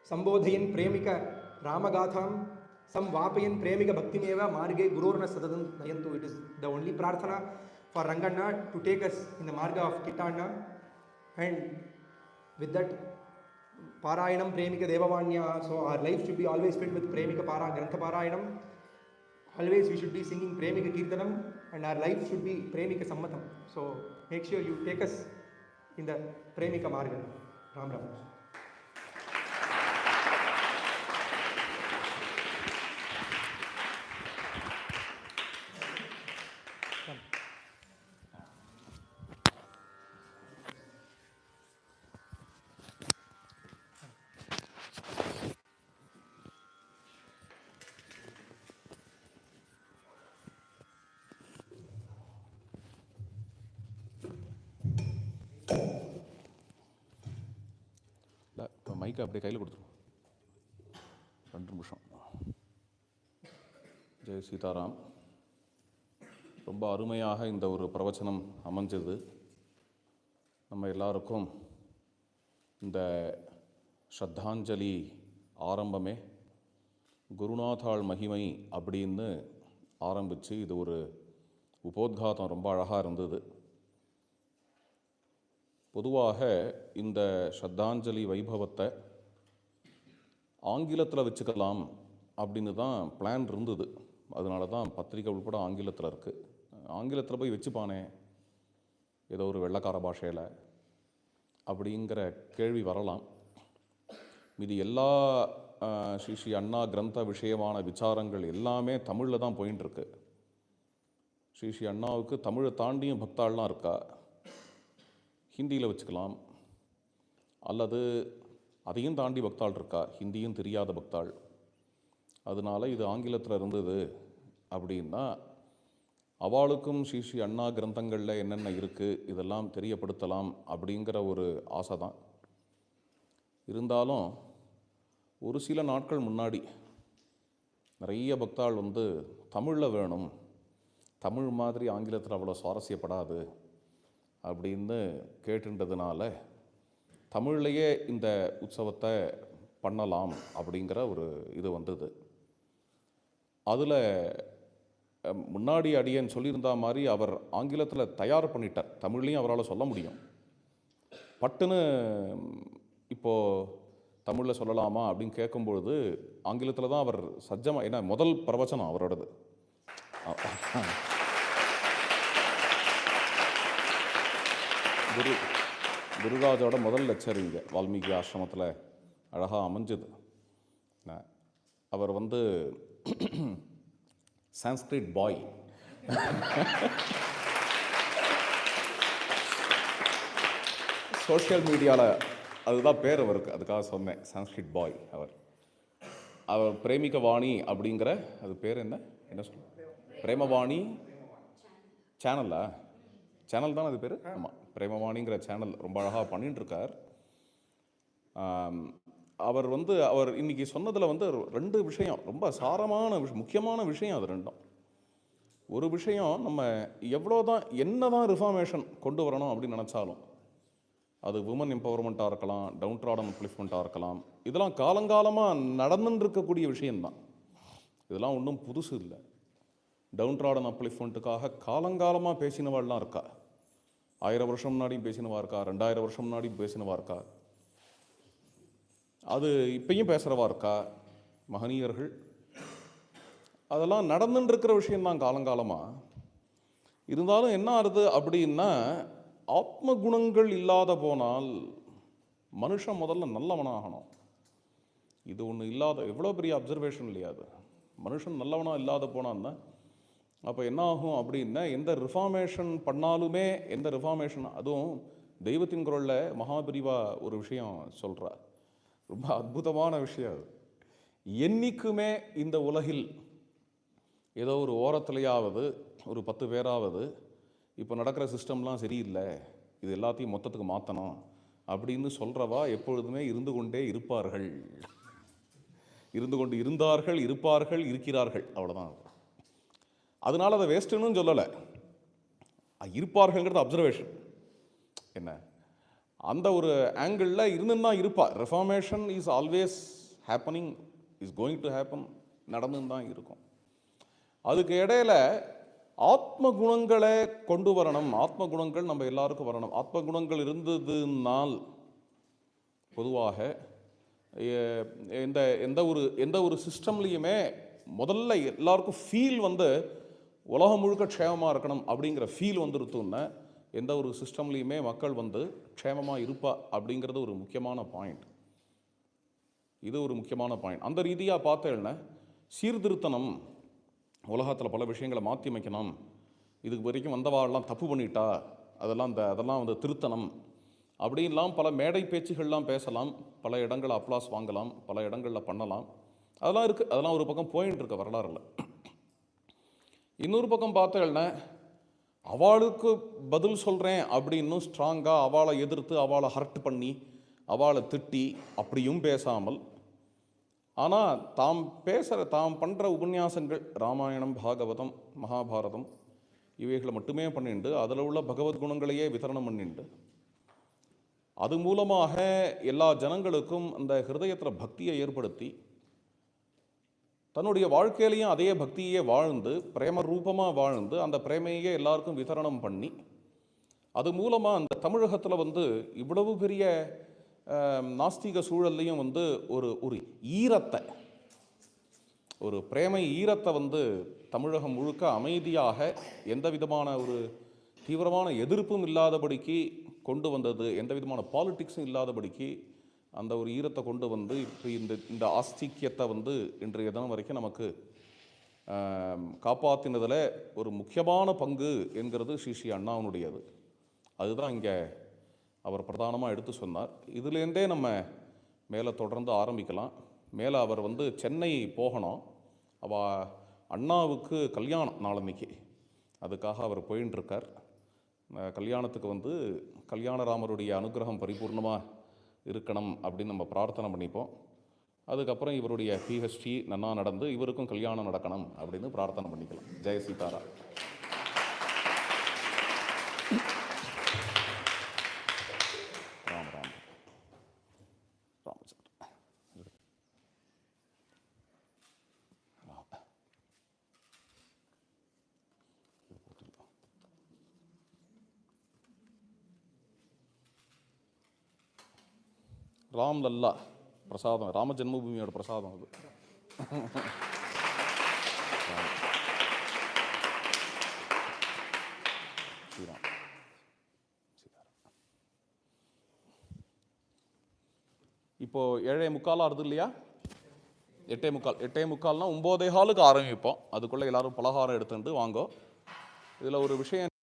Sambodhayan Premika Ramagatham Samvapayan Premika Bhaktimeva Marge Gururna Sadadan Nayantu. It is the only prarthana for Ranganna to take us in the Marga of Kitana. And with that Parayanam Premika Devavanya. So our life should be always filled with Premika Grantha Parayanam. Always we should be singing Premika Kirtanam and our life should be Premika Sammatam. So make sure you take us in the Premika Marga. Ram Ram. மைக்கை அப்படியே கையில் கொடுத்துருவோம். 2 நிமிஷம். ஜெய் சீதாராம். ரொம்ப அருமையாக இந்த ஒரு பிரவச்சனம் அமைஞ்சது. நம்ம எல்லாருக்கும் இந்த ஸ்ரத்தாஞ்சலி ஆரம்பமே குருநாதாள் மகிமை அப்படின்னு ஆரம்பித்து இது ஒரு உபோத்காதம் ரொம்ப அழகாக இருந்தது. பொதுவாக இந்த ஸ்ரத்தாஞ்சலி வைபவத்தை ஆங்கிலத்தில் வச்சுக்கலாம் அப்படின்னு தான் பிளான் இருந்தது. அதனால தான் பத்திரிக்கை உள்பட ஆங்கிலத்தில் இருக்குது. ஆங்கிலத்தில் போய் வச்சுப்பானே ஏதோ ஒரு வெள்ளைக்கார பாஷையில் அப்படிங்கிற கேள்வி வரலாம். இது எல்லா ஸ்ரீ அண்ணா கிரந்த விஷயமான விசாரங்கள் எல்லாமே தமிழில் தான் போயின்ட்டுருக்கு. ஸ்ரீ அண்ணாவுக்கு தமிழை தாண்டியும் பக்தாள்லாம் இருக்கா. ஹிந்தியில் வச்சுக்கலாம், அல்லது அதையும் தாண்டி பக்தாள் இருக்கா, ஹிந்தியும் தெரியாத பக்தாள். அதனால் இது ஆங்கிலத்தில் இருந்தது அப்படின்னா அவளுக்கும் ஸ்ரீ அண்ணா கிரந்தங்களில் என்னென்ன இருக்குது இதெல்லாம் தெரியப்படுத்தலாம் அப்படிங்கிற ஒரு ஆசை தான். இருந்தாலும் ஒரு சில நாட்கள் முன்னாடி நிறைய பக்தாள் தமிழில் வேணும், தமிழ் மாதிரி ஆங்கிலத்தில் அவ்வளோ சுவாரஸ்யப்படாது அப்படின்னு கேட்டுன்றதுனால தமிழ்லையே இந்த உற்சவத்தை பண்ணலாம் அப்படிங்கிற ஒரு இது வந்தது. அதில் முன்னாடி அடியேன்னு சொல்லியிருந்தா மாதிரி அவர் ஆங்கிலத்தில் தயார் பண்ணிட்டார், தமிழ்லையும் அவரால் சொல்ல முடியும். பட்டுன்னு இப்போது தமிழில் சொல்லலாமா அப்படின்னு கேட்கும்பொழுது ஆங்கிலத்தில் தான் அவர் சஜ்ஜமாக, ஏன்னா முதல் பிரவச்சனம் அவரோடது. குருராஜோட முதல் லெக்சர் இங்கே வால்மீகி ஆசிரமத்தில் அழகாக அமைஞ்சது. அவர் வந்து சான்ஸ்கிரிட் பாய். சோஷியல் மீடியாவில் அதுதான் பேர் அவருக்கு, அதுக்காக சொன்னேன் சான்ஸ்கிரிட் பாய். அவர் பிரேமிக வாணி அப்படிங்கிற, அது பேர் என்ன சொல்ல, பிரேமவாணி சேனலா, சேனல் தான் அது பேர். ஆமாம், பிரேமவாணிங்கிற சேனல் ரொம்ப அழகாக பண்ணிட்டுருக்கார். அவர் வந்து அவர் இன்னைக்கு சொன்னதில் வந்து 2 விஷயம் ரொம்ப சாரமான முக்கியமான விஷயம். அது 2ம். ஒரு விஷயம், நம்ம எவ்வளோ தான் என்ன தான் ரிஃபார்மேஷன் கொண்டு வரணும் அப்படின்னு நினச்சாலும், அது உமன் எம்பவர்மெண்ட்டாக இருக்கலாம், டவுன் ட்ராடன் அப்லிஃப்ட்மெண்ட்டாக இருக்கலாம், இதெல்லாம் காலங்காலமாக நடந்துன்னு இருக்கக்கூடிய விஷயந்தான். இதெல்லாம் ஒன்றும் புதுசு இல்லை. டவுன் ட்ராடன் அப்லிஃப்ட்மெண்ட்டுக்காக காலங்காலமாக பேசினவாள்லாம் இருக்கா. 1000 வருஷம் முன்னாடியும் பேசினவா இருக்கா, 2000 வருஷம் முன்னாடியும் பேசினவா இருக்கா, அது இப்பயும் பேசுகிறவா இருக்கா, மகனீயர்கள். அதெல்லாம் நடந்துன்னு இருக்கிற விஷயந்தான் காலங்காலமாக. இருந்தாலும் என்ன ஆகுது அப்படின்னா, ஆத்ம குணங்கள் இல்லாத போனால் மனுஷன் முதல்ல நல்லவனாகணும். இது ஒன்று இல்லாத, எவ்வளோ பெரிய அப்சர்வேஷன் இல்லையா அது. மனுஷன் நல்லவனாக இல்லாத போனான்னா அப்போ என்ன ஆகும் அப்படின்னா, எந்த ரிஃபார்மேஷன் பண்ணாலுமே, எந்த ரிஃபார்மேஷன், அதுவும் தெய்வத்தின் குரலில் மகாபிரிவா ஒரு விஷயம் சொல்கிறா, ரொம்ப அற்புதமான விஷயம் அது. என்னைக்குமே இந்த உலகில் ஏதோ ஒரு ஓரத்துலையாவது ஒரு 10 பேராவது இப்போ நடக்கிற சிஸ்டம்லாம் சரியில்லை, இது எல்லாத்தையும் மொத்தத்துக்கு மாற்றணும் அப்படின்னு சொல்கிறவா எப்பொழுதுமே இருந்து கொண்டே இருப்பார்கள். இருந்து கொண்டு இருந்தார்கள், இருப்பார்கள், இருக்கிறார்கள், அவ்வளோதான். அதனால் அதை வேஸ்ட்டுன்னு சொல்லலை, இருப்பார்கள்ங்கிறது அப்சர்வேஷன். என்ன, அந்த ஒரு ஆங்கிளில் இருந்துன்னு தான் இருப்பா. Reformation is always happening, is going to happen, நடந்துன்னு தான் இருக்கும். அதுக்கு இடையில ஆத்ம குணங்களை கொண்டு வரணும். ஆத்ம குணங்கள் நம்ம எல்லாருக்கும் வரணும். ஆத்ம குணங்கள் இருந்ததுனால் பொதுவாக எந்த ஒரு சிஸ்டம்லேயுமே முதல்ல எல்லாருக்கும் ஃபீல் வந்து உலகம் முழுக்க க்ஷேமமாக இருக்கணும் அப்படிங்கிற ஃபீல் வந்துருத்துன்னா எந்த ஒரு சிஸ்டம்லேயுமே மக்கள் வந்து க்ஷேமமாக இருப்பா அப்படிங்கிறது ஒரு முக்கியமான பாயிண்ட். இது ஒரு முக்கியமான பாயிண்ட். அந்த ரீதியாக பார்த்தேன்னா சீர்திருத்தனம், உலகத்தில் பல விஷயங்களை மாற்றி அமைக்கணும், இதுக்கு வரைக்கும் வந்தவாள்லாம் தப்பு பண்ணிட்டா அதெல்லாம் வந்து திருத்தனம் அப்படின்லாம் பல மேடை பேச்சுகள்லாம் பேசலாம், பல இடங்களில் அப்ளாஸ் வாங்கலாம், பல இடங்களில் பண்ணலாம், அதெல்லாம் இருக்குது. அதெல்லாம் ஒரு பக்கம் போயின்னு இருக்க வரலாறுல. இன்னொரு பக்கம் பார்த்தேன்னா அவளுக்கு பதில் சொல்கிறேன் அப்படின்னு ஸ்ட்ராங்காக அவளை எதிர்த்து அவளை ஹர்ட் பண்ணி அவளை திட்டி அப்படியும் பேசாமல், ஆனால் தாம் பண்ணுற உபன்யாசங்கள் ராமாயணம், பாகவதம், மகாபாரதம் இவைகளை மட்டுமே பண்ணிண்டு அதில் உள்ள பகவத் குணங்களையே விதரணம் பண்ணிண்டு அது மூலமாக எல்லா ஜனங்களுக்கும் அந்த ஹிருதயத்தில் பக்தியை ஏற்படுத்தி தன்னுடைய வாழ்க்கையிலையும் அதே பக்தியே வாழ்ந்து பிரேம ரூபமாக வாழ்ந்து அந்த பிரேமையே எல்லாருக்கும் விதரணம் பண்ணி அது மூலமாக அந்த தமிழகத்தில் வந்து இவ்வளவு பெரிய நாஸ்திக சூழல்லையும் வந்து ஒரு ஈரத்தை, ஒரு பிரேமை ஈரத்தை வந்து தமிழகம் முழுக்க அமைதியாக எந்த விதமான ஒரு தீவிரமான எதிர்ப்பும் இல்லாதபடிக்கு கொண்டு வந்தது, எந்த விதமான பாலிட்டிக்ஸும் இல்லாதபடிக்கு அந்த ஒரு ஈரத்தை கொண்டு வந்து இப்போ இந்த ஆஸ்திக்கியத்தை வந்து இன்றைய தினம் வரைக்கும் நமக்கு காப்பாற்றினதில் ஒரு முக்கியமான பங்கு என்கிறது ஸ்ரீ அண்ணாவுடையது. அதுதான் இங்கே அவர் பிரதானமாக எடுத்து சொன்னார். இதுலேருந்தே நம்ம மேலே தொடர்ந்து ஆரம்பிக்கலாம். மேலே அவர் வந்து சென்னை போகணும், அண்ணாவுக்கு கல்யாணம் நாளன்னைக்கு, அதுக்காக அவர் போயின்ட்டுருக்கார். கல்யாணத்துக்கு வந்து கல்யாணராமருடைய அனுகிரகம் பரிபூர்ணமாக இருக்கணும் அப்படின்னு நம்ம பிரார்த்தனை பண்ணிப்போம். அதுக்கப்புறம் இவருடைய பிஹெச்டி நன்னா நடந்து இவருக்கும் கல்யாணம் நடக்கணும் அப்படின்னு பிரார்த்தனை பண்ணிக்கலாம். ஜெய சீதாரா. ராம் ராம் ராமச்சந்திர. ராம் லல்லா பிரசாதம், ராம ஜென்மபூமியோட பிரசாதம் அது. ஸ்ரீராம். இப்போ 7:45 ஆகுது இல்லையா? 8:45 9:15 ஆரம்பிப்போம். அதுக்குள்ளே எல்லோரும் பலகாரம் எடுத்துட்டு வாங்கோ. இதில் ஒரு விஷயம்